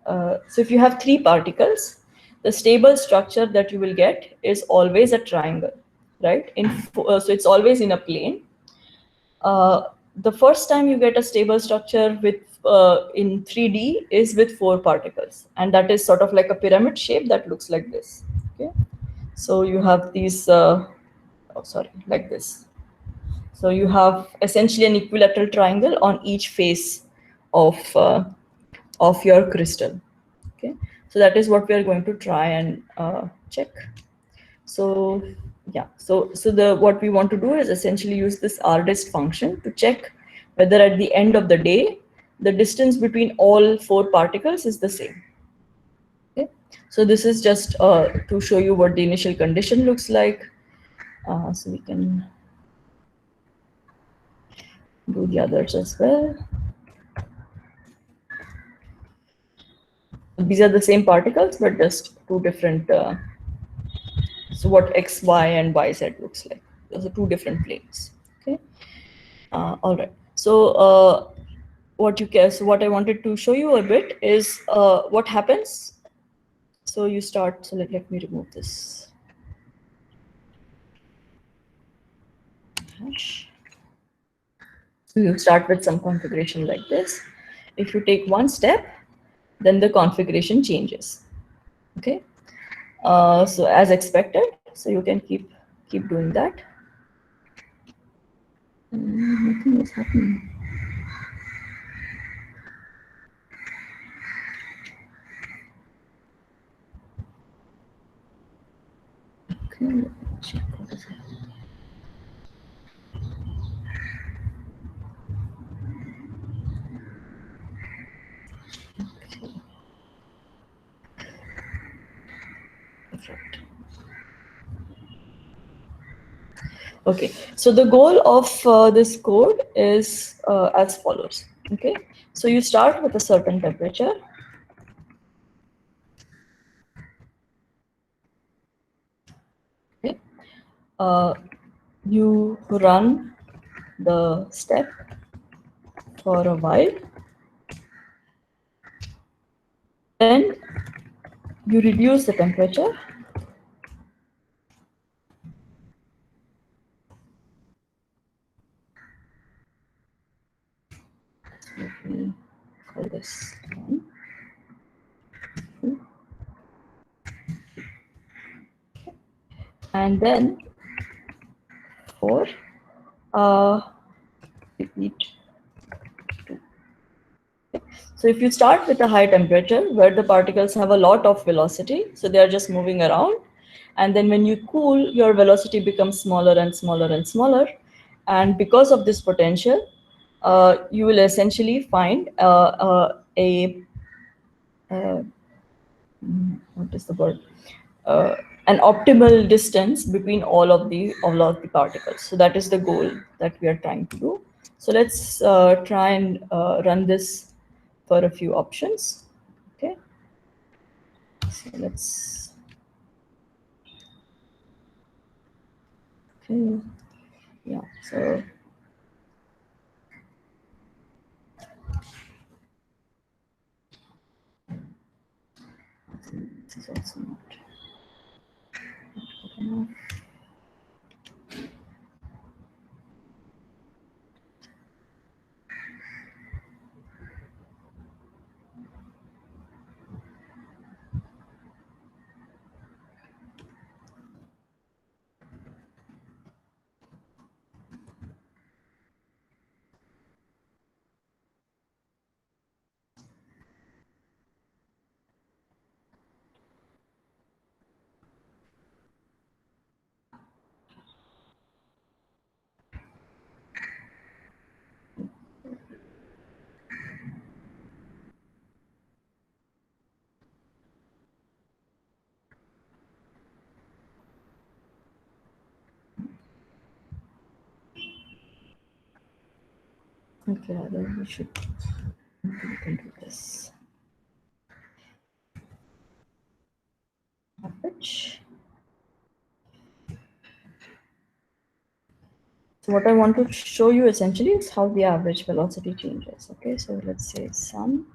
so if you have 3 particles, the stable structure that you will get is always a triangle, right? So it's always in a plane. The first time you get a stable structure with in 3D is with 4 particles, and that is sort of like a pyramid shape that looks like this. Okay, so you have these like this. So you have essentially an equilateral triangle on each face of your crystal. Okay, so that is what we are going to try and check. So yeah, so what we want to do is essentially use this rdist function to check whether at the end of the day the distance between all 4 particles is the same. Okay, so this is just to show you what the initial condition looks like. So we can do the others as well. These are the same particles, but just 2 different. So what x, y, and y, z looks like. Those are 2 different planes. Okay. All right. So what I wanted to show you a bit is what happens So you start, so let me remove this hash. So you start with some configuration like this. If you take one step, then the configuration changes. Okay. So as expected, so you can keep doing that. Nothing is happening. Okay, let me check what is happening. Okay. Perfect. Okay, so the goal of this code is as follows. Okay, so you start with a certain temperature. Okay, you run the step for a while. Then you reduce the temperature. Let me call this one. And then for repeat 2. So if you start with a high temperature where the particles have a lot of velocity, so they are just moving around, and then when you cool, your velocity becomes smaller and smaller and smaller, and because of this potential, you will essentially find what is the word? An optimal distance between all of the particles. So that is the goal that we are trying to do. So let's try and run this for a few options. Okay. So let's. Okay. Yeah. So. This is also not good enough. Okay, then we should. We can do this. Average. So what I want to show you essentially is how the average velocity changes. Okay, so let's say sum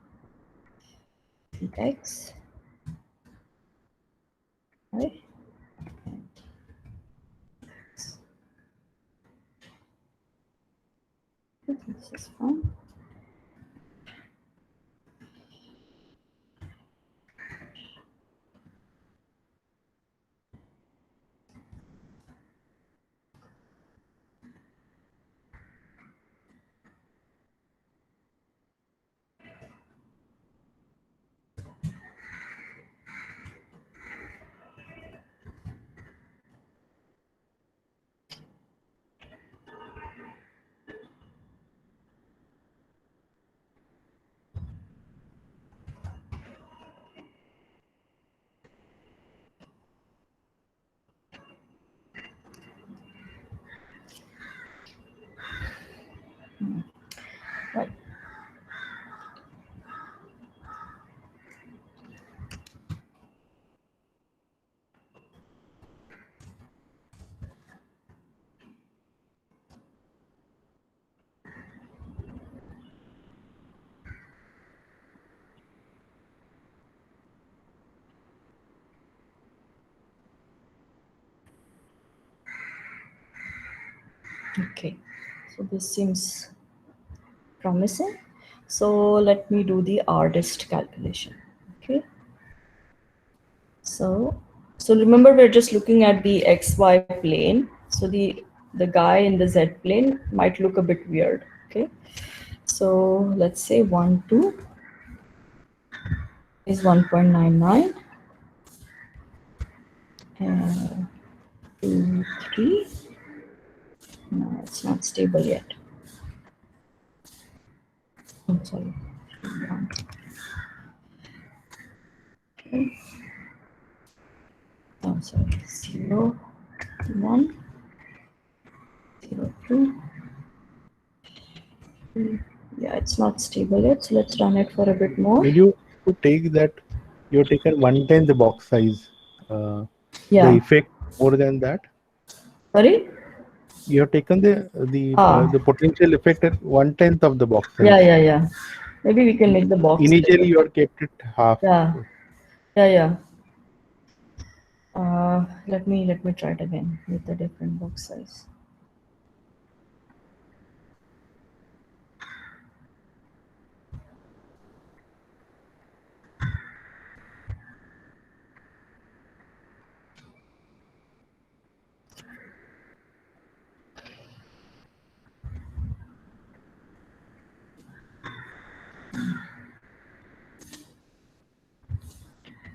x, right? This is fine. Okay, so this seems promising. So let me do the hardest calculation. Okay. So remember we're just looking at the XY plane. So the guy in the Z plane might look a bit weird. Okay. So let's say 1, 2 is 1.99. And 2, 3. No, it's not stable yet. I'm sorry. 1. Okay. I'm sorry. 0, 1, 0, 2. 3. Yeah, it's not stable yet. So let's run it for a bit more. Did you take that? You've taken 1/10 the box size. Yeah. The effect more than that. Sorry? You have taken the potential effect at 1/10 of the box size. Yeah. Maybe we can make the box Initially, bigger. you have kept it half. Yeah. Let me try it again with a different box size.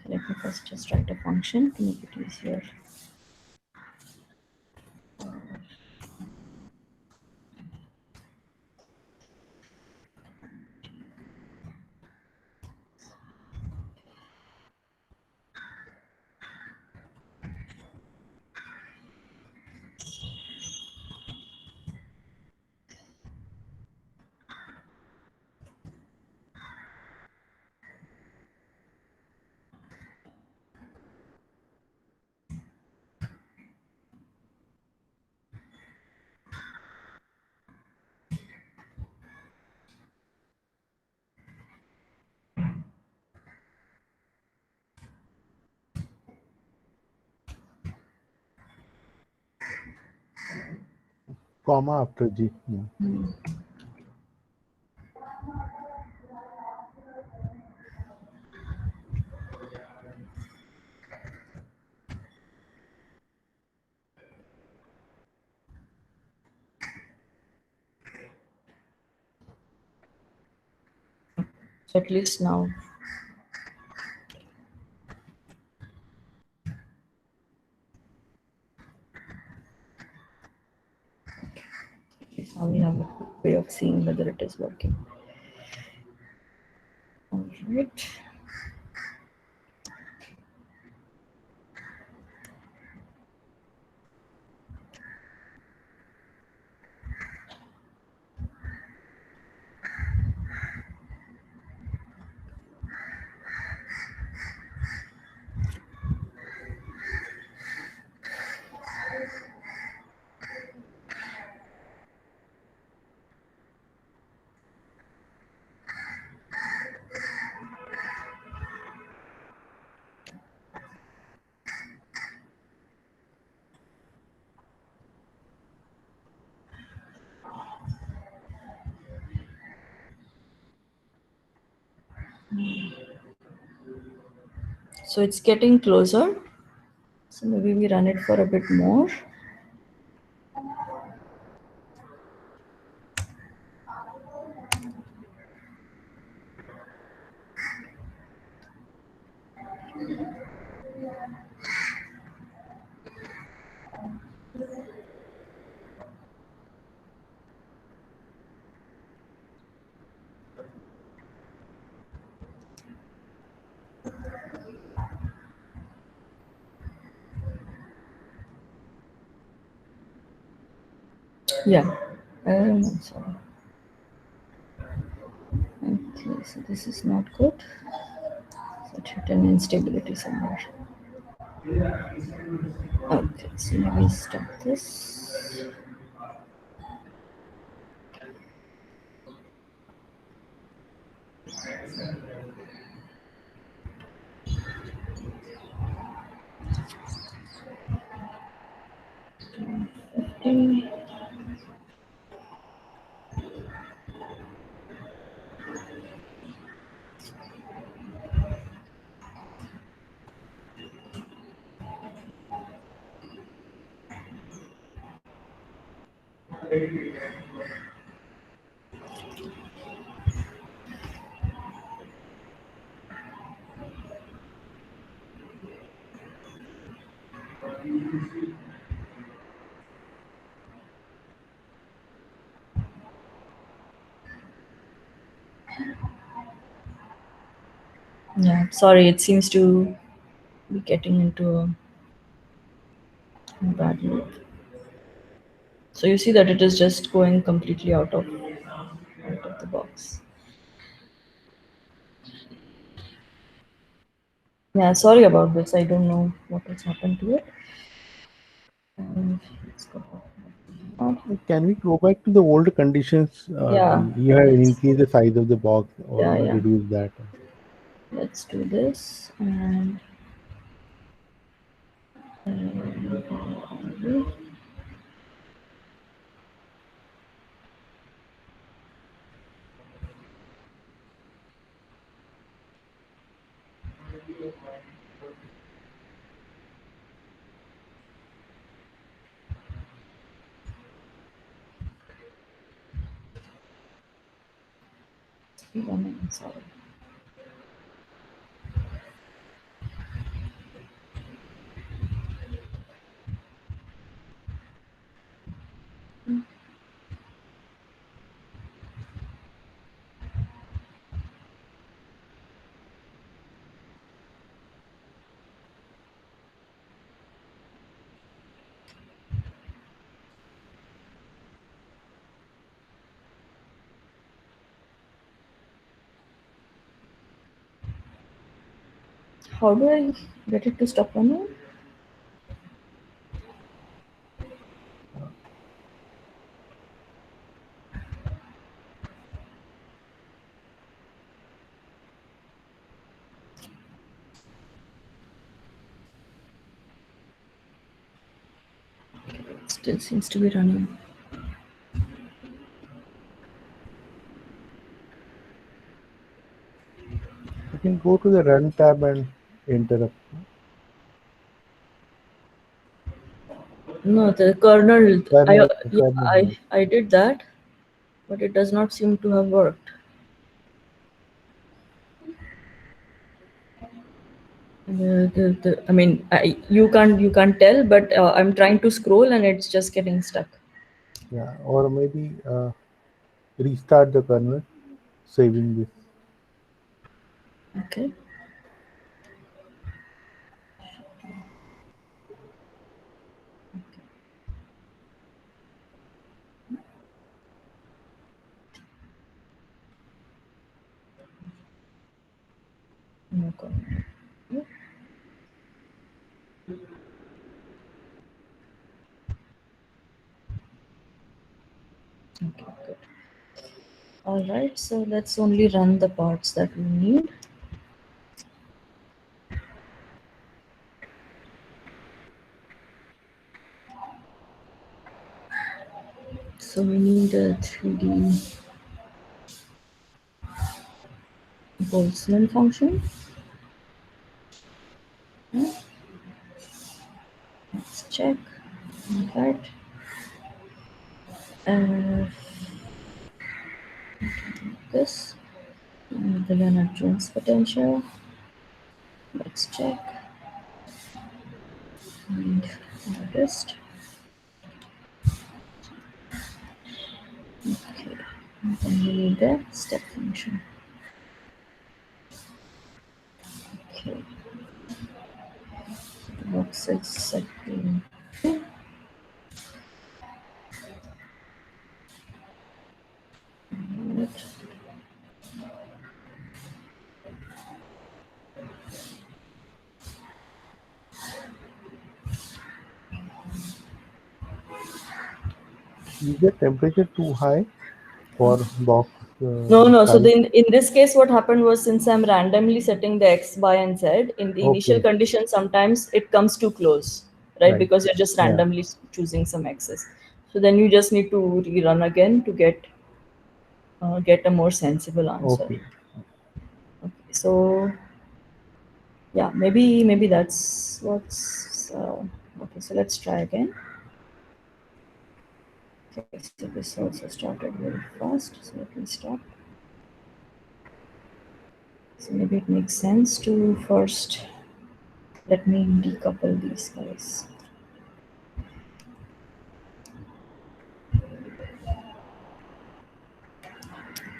Let me first just write a function to make it easier. Comma after G. So at least now. Now we have a quick way of seeing whether it is working. All right. So it's getting closer. So maybe we run it for a bit more. Yeah. I'm sorry. Okay, so this is not good. So it hit an instability somewhere. Okay, so let me stop this. Yeah, sorry, it seems to be getting into a bad loop. So you see that it is just going completely out of the box. Yeah, sorry about this. I don't know what has happened to it. Let's go. Can we go back to the old conditions? Yeah, You have let's, increased the size of the box or yeah. reduce that. Let's do this and sorry. How do I get it to stop running? It still seems to be running. You can go to the Run tab and interrupt. No, the kernel. Kernel, Yeah, kernel. I did that, but it does not seem to have worked. I mean, you can't tell, but I'm trying to scroll and it's just getting stuck. Yeah, or maybe restart the kernel, saving this. Okay. No kernel. Okay, good. All right, so let's only run the parts that we need. So we need a 3D Boltzmann function. Let's check. All right. This. The Leonard-Jones potential. Let's check. And August. Okay. And then we need the step function. Okay. The box is set to Is the temperature too high for box No. So size? then in this case, what happened was, since I'm randomly setting the X, Y, and Z, in the initial Okay, condition, sometimes it comes too close, right? right. Because you're just Yeah. randomly choosing some X's. So then you just need to rerun again to get a more sensible answer. Okay. Okay. So yeah, maybe that's what's okay. So let's try again. Okay, so this also started very fast, so let me stop. So maybe it makes sense to first let me decouple these guys.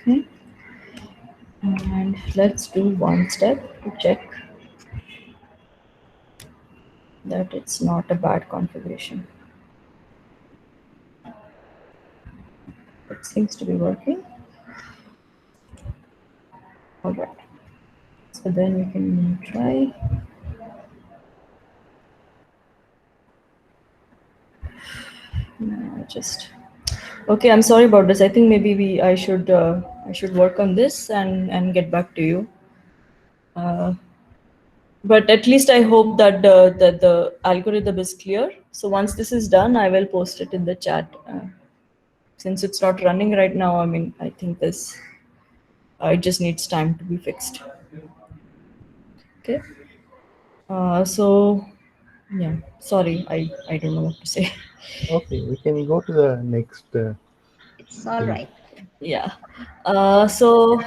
Okay, and let's do one step to check that it's not a bad configuration. It seems to be working. All right. So then we can try. Just okay. I'm sorry about this. I think maybe I should work on this and get back to you. But at least I hope that the algorithm is clear. So once this is done, I will post it in the chat. Since it's not running right now, I mean, I think this it just needs time to be fixed. Okay. So yeah, sorry, I don't know what to say. Okay, we can go to the next. It's all right. Yeah. So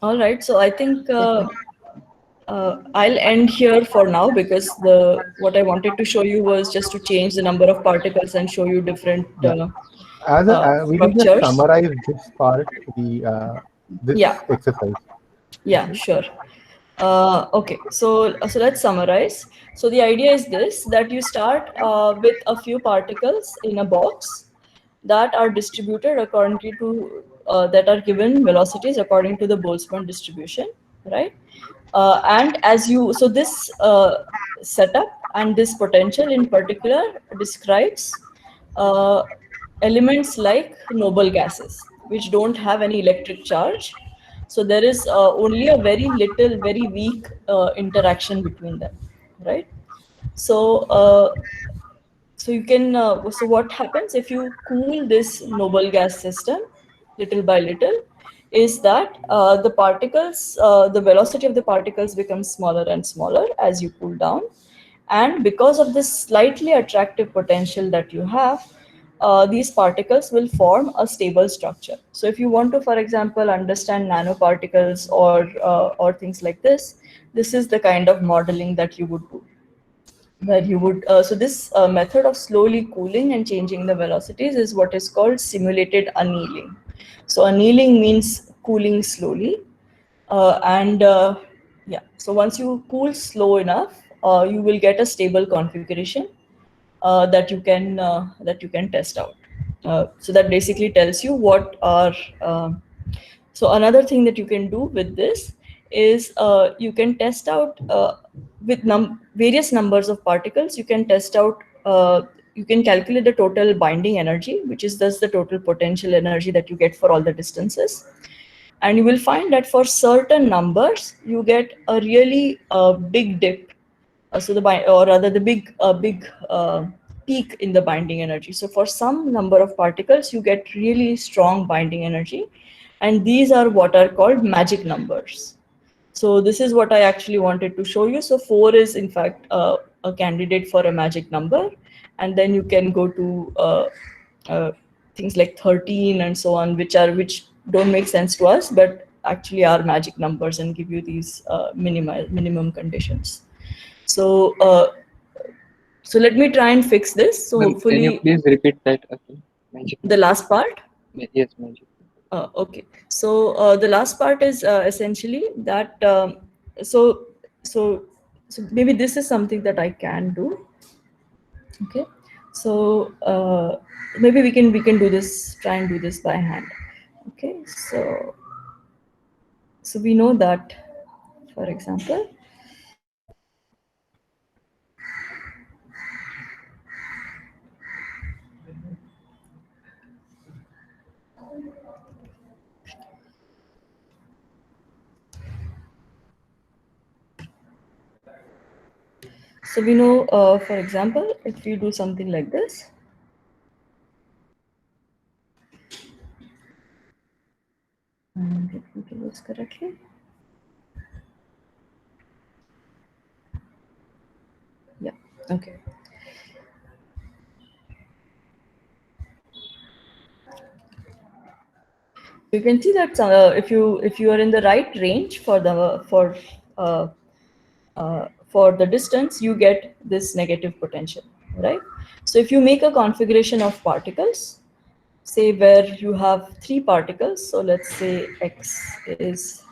all right. So I think I'll end here for now because what I wanted to show you was just to change the number of particles and show you different Yeah. We will just structures. summarize this part, this Yeah. exercise. Yeah. Sure. Okay, so let's summarize. So the idea is this, that you start with a few particles in a box that are distributed according to that are given velocities according to the Boltzmann distribution, right? And as you so this setup and this potential in particular describes uh, elements like noble gases which don't have any electric charge. So there is only a very little, very weak interaction between them, right? So so you can so what happens if you cool this noble gas system little by little is that the particles, the velocity of the particles becomes smaller and smaller as you cool down. And because of this slightly attractive potential that you have, these particles will form a stable structure. So if you want to, for example, understand nanoparticles or things like this is the kind of modeling that you would do. Where you would so this method of slowly cooling and changing the velocities is what is called simulated annealing. So annealing means cooling slowly, and yeah. So once you cool slow enough, you will get a stable configuration that you can test out. So that basically tells you what are. So another thing that you can do with this is you can test out with various numbers of particles. You can test out. You can calculate the total binding energy, which is thus the total potential energy that you get for all the distances. And you will find that for certain numbers, you get a really big dip. So or rather the big peak in the binding energy. So for some number of particles, you get really strong binding energy, and these are what are called magic numbers. So this is what I actually wanted to show you. So 4 is in fact a candidate for a magic number, and then you can go to uh, things like 13 and so on, which don't make sense to us, but actually are magic numbers and give you these minimum conditions. So so let me try and fix this. So Ma'am, can you hopefully please repeat that again? Magic the number. last part. Yes, magic. Okay, so the last part is essentially that. So so so maybe this is something that I can do. Okay, so maybe we can do this. Try and do this by hand. Okay, so we know that, for example. So we know, for example, if we do something like this. And let me do this correctly. Yeah, okay. You can see that if you are in the right range for the distance, you get this negative potential, right? So if you make a configuration of particles, say where you have 3 particles, so let's say x is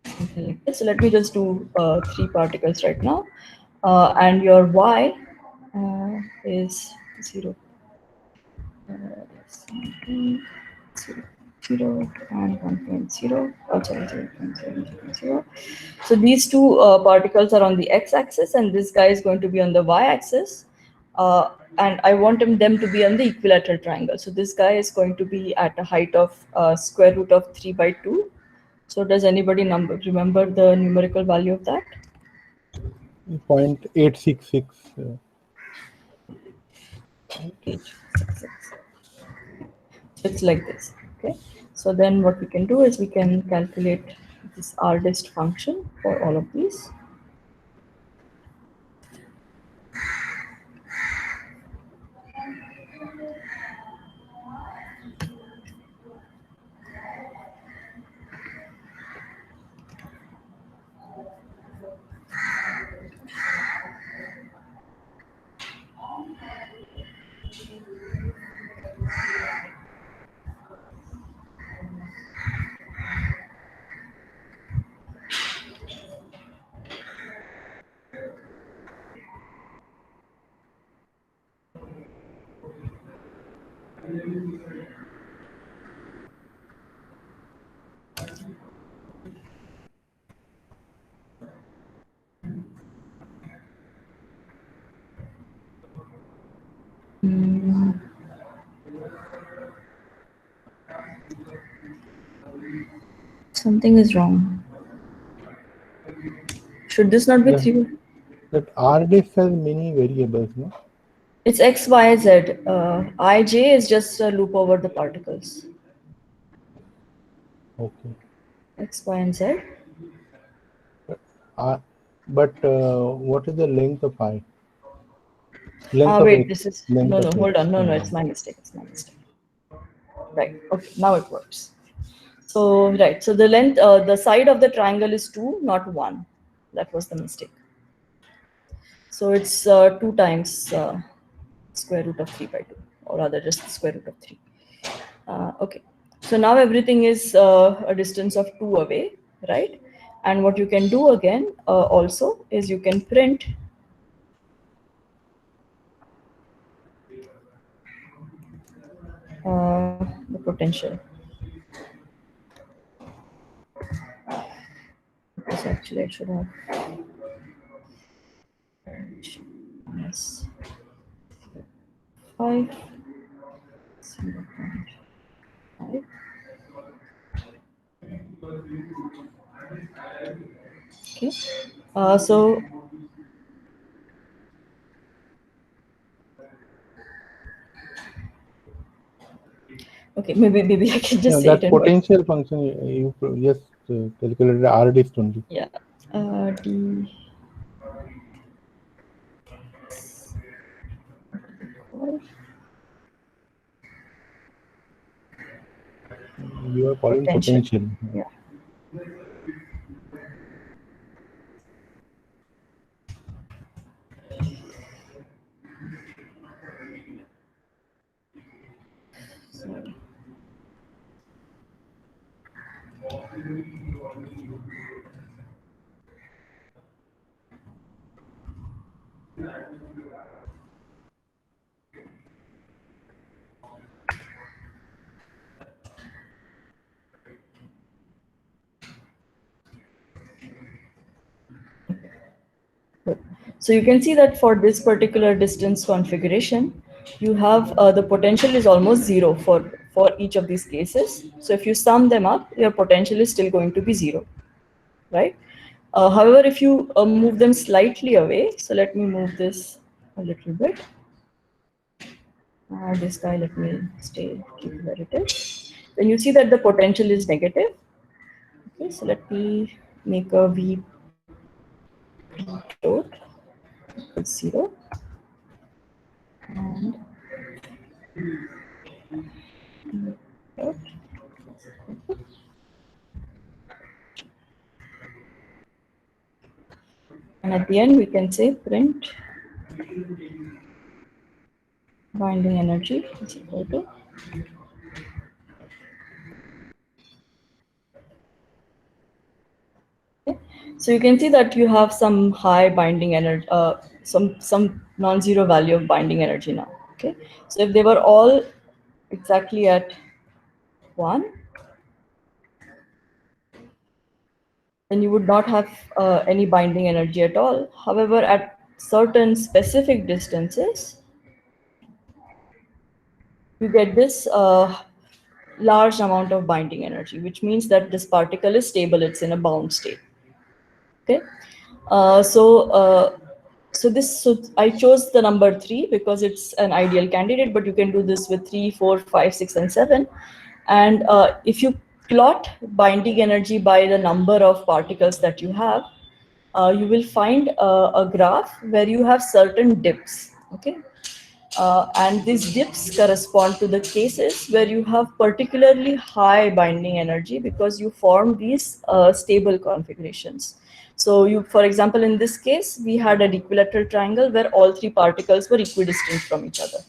something like this. So let me just do 3 particles right now, and your y is 0. 0 and 1.0. Oh, sorry, 0.0. So these two particles are on the x-axis, and this guy is going to be on the y-axis. And I want them to be on the equilateral triangle. So this guy is going to be at a height of square root of 3/2. So does anybody remember the numerical value of that? 0.866. It's like this. Okay. So then what we can do is we can calculate this RDist function for all of these. Something is wrong. Should this not be Yeah. 3? That RDist has many variables, no? It's x, y, z. Ij is just a loop over the particles. Okay. X, y, and z. But what is the length of I? Length of Wait, X, this is length no, of hold X. on, no, it's my mistake. It's my mistake. Right. Okay, now it works. So right, so the length, the side of the triangle is 2, not 1. That was the mistake. So it's 2 times square root of 3/2, or rather just square root of 3. Okay, so now everything is a distance of 2 away, right? And what you can do again also is you can print the potential. Because actually I should have minus 5, 0.5. Okay, so okay, maybe I can just say it That in words. potential function you just calculated RDist only. Yeah, d. You are calling potential. Yeah. Sorry. So you can see that for this particular distance configuration, you have the potential is almost 0 for each of these cases. So if you sum them up, your potential is still going to be 0, right? However, if you move them slightly away, so let me move this a little bit. This guy, let me keep it where it is. Then you see that the potential is negative. Okay, so let me make a V dot equals 0. And at the end, we can say print binding energy is equal to So you can see that you have some high binding energy, some non-zero value of binding energy now. Okay, so if they were all exactly at 1, then you would not have any binding energy at all. However, at certain specific distances, you get this large amount of binding energy, which means that this particle is stable, it's in a bound state. Okay, so I chose the number 3 because it's an ideal candidate, but you can do this with 3, 4, 5, 6, and 7. And if you plot binding energy by the number of particles that you have, you will find a graph where you have certain dips. Okay, and these dips correspond to the cases where you have particularly high binding energy because you form these stable configurations. So you, for example, in this case, we had an equilateral triangle where all 3 particles were equidistant from each other.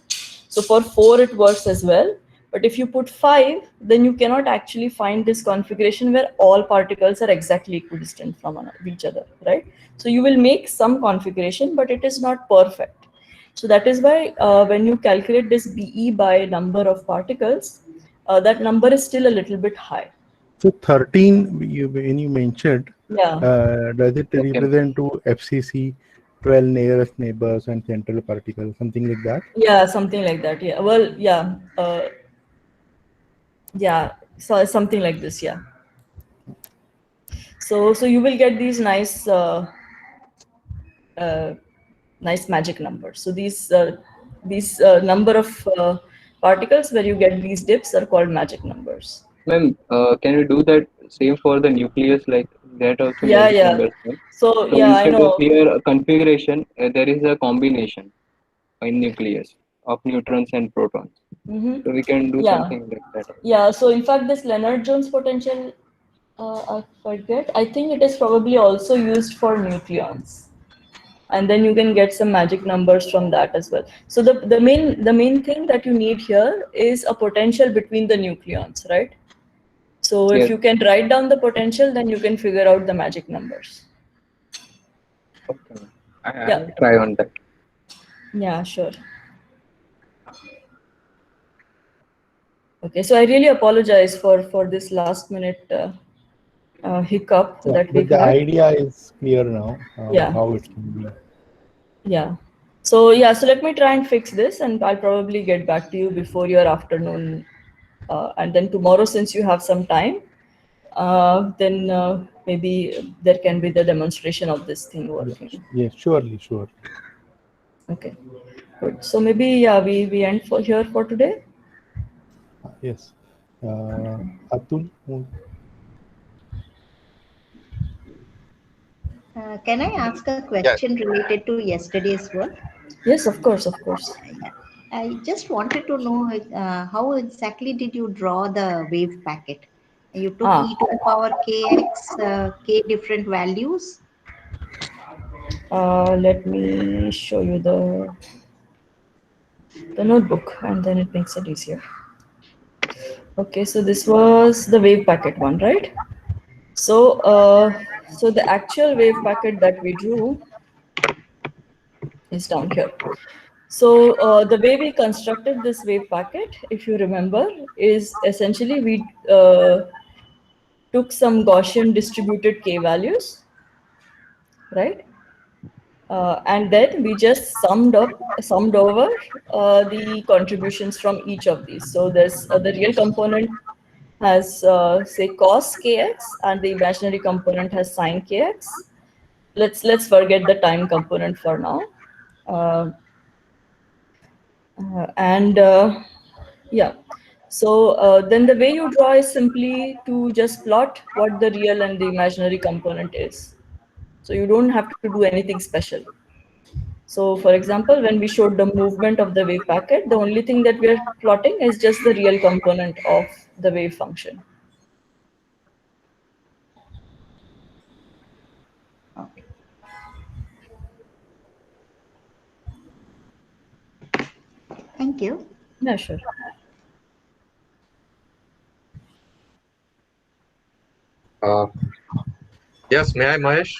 So for 4, it works as well. But if you put 5, then you cannot actually find this configuration where all particles are exactly equidistant from each other, right? So you will make some configuration, but it is not perfect. So that is why when you calculate this BE by number of particles, that number is still a little bit high. So 13, when you mentioned, Yeah. does it represent to FCC, 12 nearest neighbors and central particles, something like that? Yeah, something like that. Yeah. Well, yeah. Yeah. So something like this. Yeah. So you will get these nice, nice magic numbers. So these number of particles where you get these dips are called magic numbers. Ma'am, can we do that same for the nucleus, like that also Yeah, magic yeah. numbers, right? So So yeah, I instead of know. here configuration, there is a combination in nucleus of neutrons and protons. Mm-hmm. So we can do Yeah. something like that. Yeah. So in fact, this Lennard-Jones potential, I forget. I think it is probably also used for nucleons, and then you can get some magic numbers from that as well. So the main thing that you need here is a potential between the nucleons, right? So if Yes. you can write down the potential, then you can figure out the magic numbers. Okay. I Yeah. will try on that. Yeah, sure. Okay, so I really apologize for this last minute hiccup Yeah, that but we've the had. idea is clear now, Yeah. how it can be. Yeah. So yeah, so let me try and fix this, and I'll probably get back to you before your afternoon. And then tomorrow, since you have some time, then maybe there can be the demonstration of this thing working. Yes, surely, sure. Okay, good. So maybe yeah, we end for here for today. Yes. Atul? Can I ask a question related to yesterday's work? Yes, of course, of course. I just wanted to know how exactly did you draw the wave packet? You took e to the power kx, k different values. Let me show you the notebook, and then it makes it easier. Okay, so this was the wave packet one, right? So so the actual wave packet that we drew is down here. So the way we constructed this wave packet, if you remember, is essentially we took some Gaussian distributed k values, right? And then we just summed over the contributions from each of these. So there's the real component has say cos kx, and the imaginary component has sine kx. Let's forget the time component for now. Yeah, so then the way you draw is simply to just plot what the real and the imaginary component is. So you don't have to do anything special. So for example, when we showed the movement of the wave packet, the only thing that we are plotting is just the real component of the wave function. Okay. Thank you. Yeah, sure. Yes, may I, Mahesh?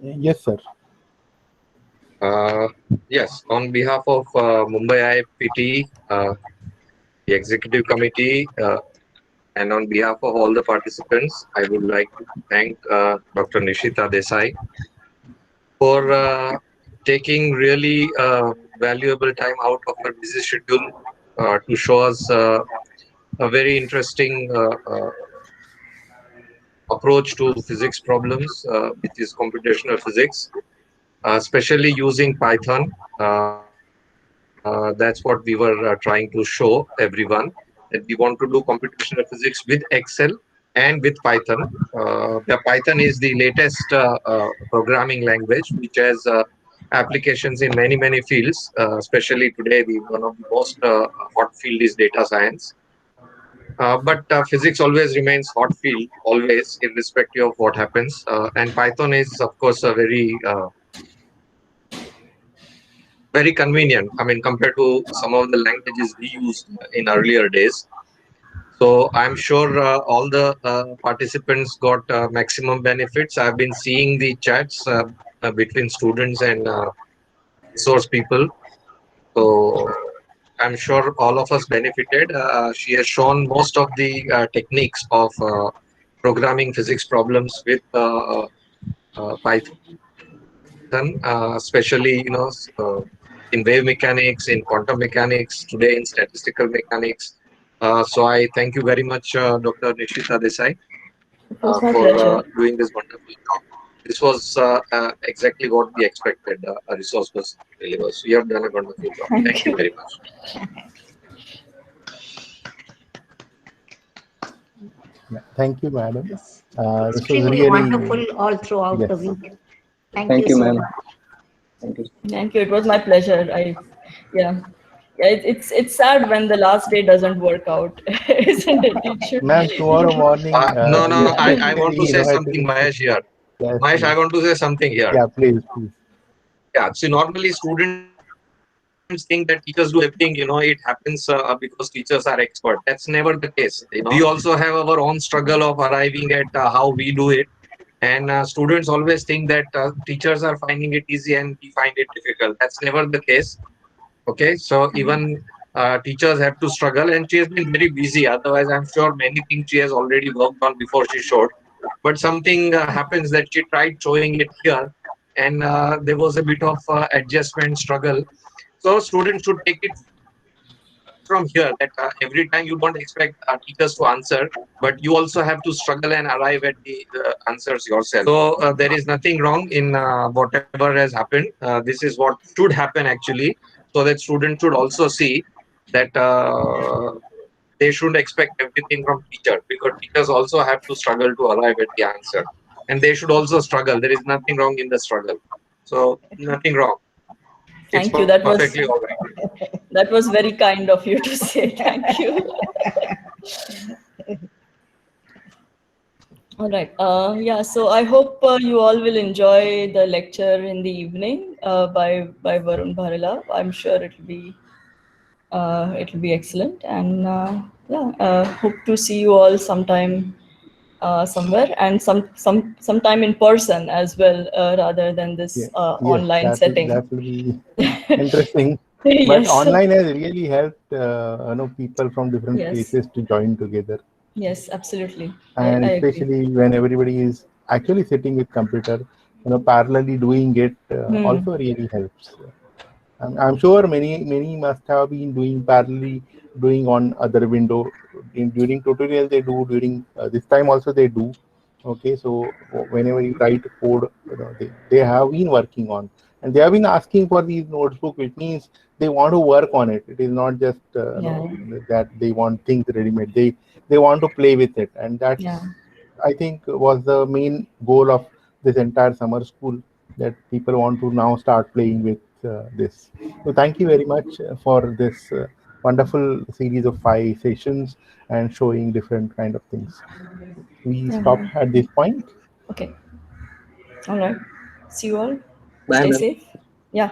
Yes, sir. Yes, on behalf of Mumbai IFPT, the executive committee, and on behalf of all the participants, I would like to thank Dr. Nishita Desai for taking really valuable time out of her busy schedule to show us a very interesting approach to physics problems, which is computational physics, especially using Python. That's what we were trying to show everyone, that we want to do computational physics with Excel and with Python. The Python is the latest programming language, which has applications in many fields. Especially today, the one of the most hot field is data science. But physics always remains hot field, always, irrespective of what happens. And Python is, of course, a very convenient. I mean, compared to some of the languages we used in earlier days. So I'm sure all the participants got maximum benefits. I've been seeing the chats between students and resource people. So I'm sure all of us benefited. She has shown most of the techniques of programming physics problems with Python, especially in wave mechanics, in quantum mechanics, today in statistical mechanics. So I thank you very much, Dr. Nishita Desai, It was my for pleasure. doing this wonderful job. This was exactly what we expected a resource person to deliver. So you have done a wonderful job. Thank Thank you you. very much. Yeah, thank you, madam. It's This was extremely really, wonderful all throughout the yes. week. Thank Thank you you, so ma'am. much. Thank you. Thank you. It was my pleasure. Yeah. Yeah, it's sad when the last day doesn't work out, isn't it? It should. Ma'am, tomorrow morning, No, you no, I want to specifically, say had to something, discuss. Mahesh, here. Yes, Mahesh, I please. want to say something here. Yeah, please. Yeah, see, normally students think that teachers do everything, it happens because teachers are expert. That's never the case. We also have our own struggle of arriving at how we do it. And students always think that teachers are finding it easy and we find it difficult. That's never the case. Okay, so even teachers have to struggle, and she has been very busy. Otherwise, I'm sure many things she has already worked on before she showed. But something happens that she tried showing it here, and there was a bit of adjustment struggle. So students should take it from here that every time you don't expect teachers to answer, but you also have to struggle and arrive at the answers yourself. So there is nothing wrong in whatever has happened. This is what should happen actually, so that students should also see that they shouldn't expect everything from teachers, because teachers also have to struggle to arrive at the answer, and they should also struggle. There is nothing wrong in the struggle. So nothing wrong. It's Thank you. perfectly all right. That was very kind of you to say. Thank you. All right. Yeah. So I hope you all will enjoy the lecture in the evening by Varun Bharala. I'm sure it'll be excellent. And yeah, hope to see you all sometime somewhere, and sometime in person as well, rather than this Yes, online setting. that will be interesting. But Yes. online has really helped, people from different Yes. places to join together. Yes. Absolutely. And I agree. especially when everybody is actually sitting with computer, parallelly doing it also really helps. I'm sure many must have been doing parallelly, doing on other window. During tutorial they do, during this time also they do. Okay, so whenever you write code, they have been working on, and they have been asking for these notebook, which means they want to work on it. It is not just Yeah. that they want things ready-made. They want to play with it, and Yeah. that's, I think, was the main goal of this entire summer school. that people want to now start playing with this. So thank you very much for this wonderful series of 5 sessions and showing different kind of things. We stop at this point. Okay. All right. See you all. Bye, Stay ma'am. safe. Yeah.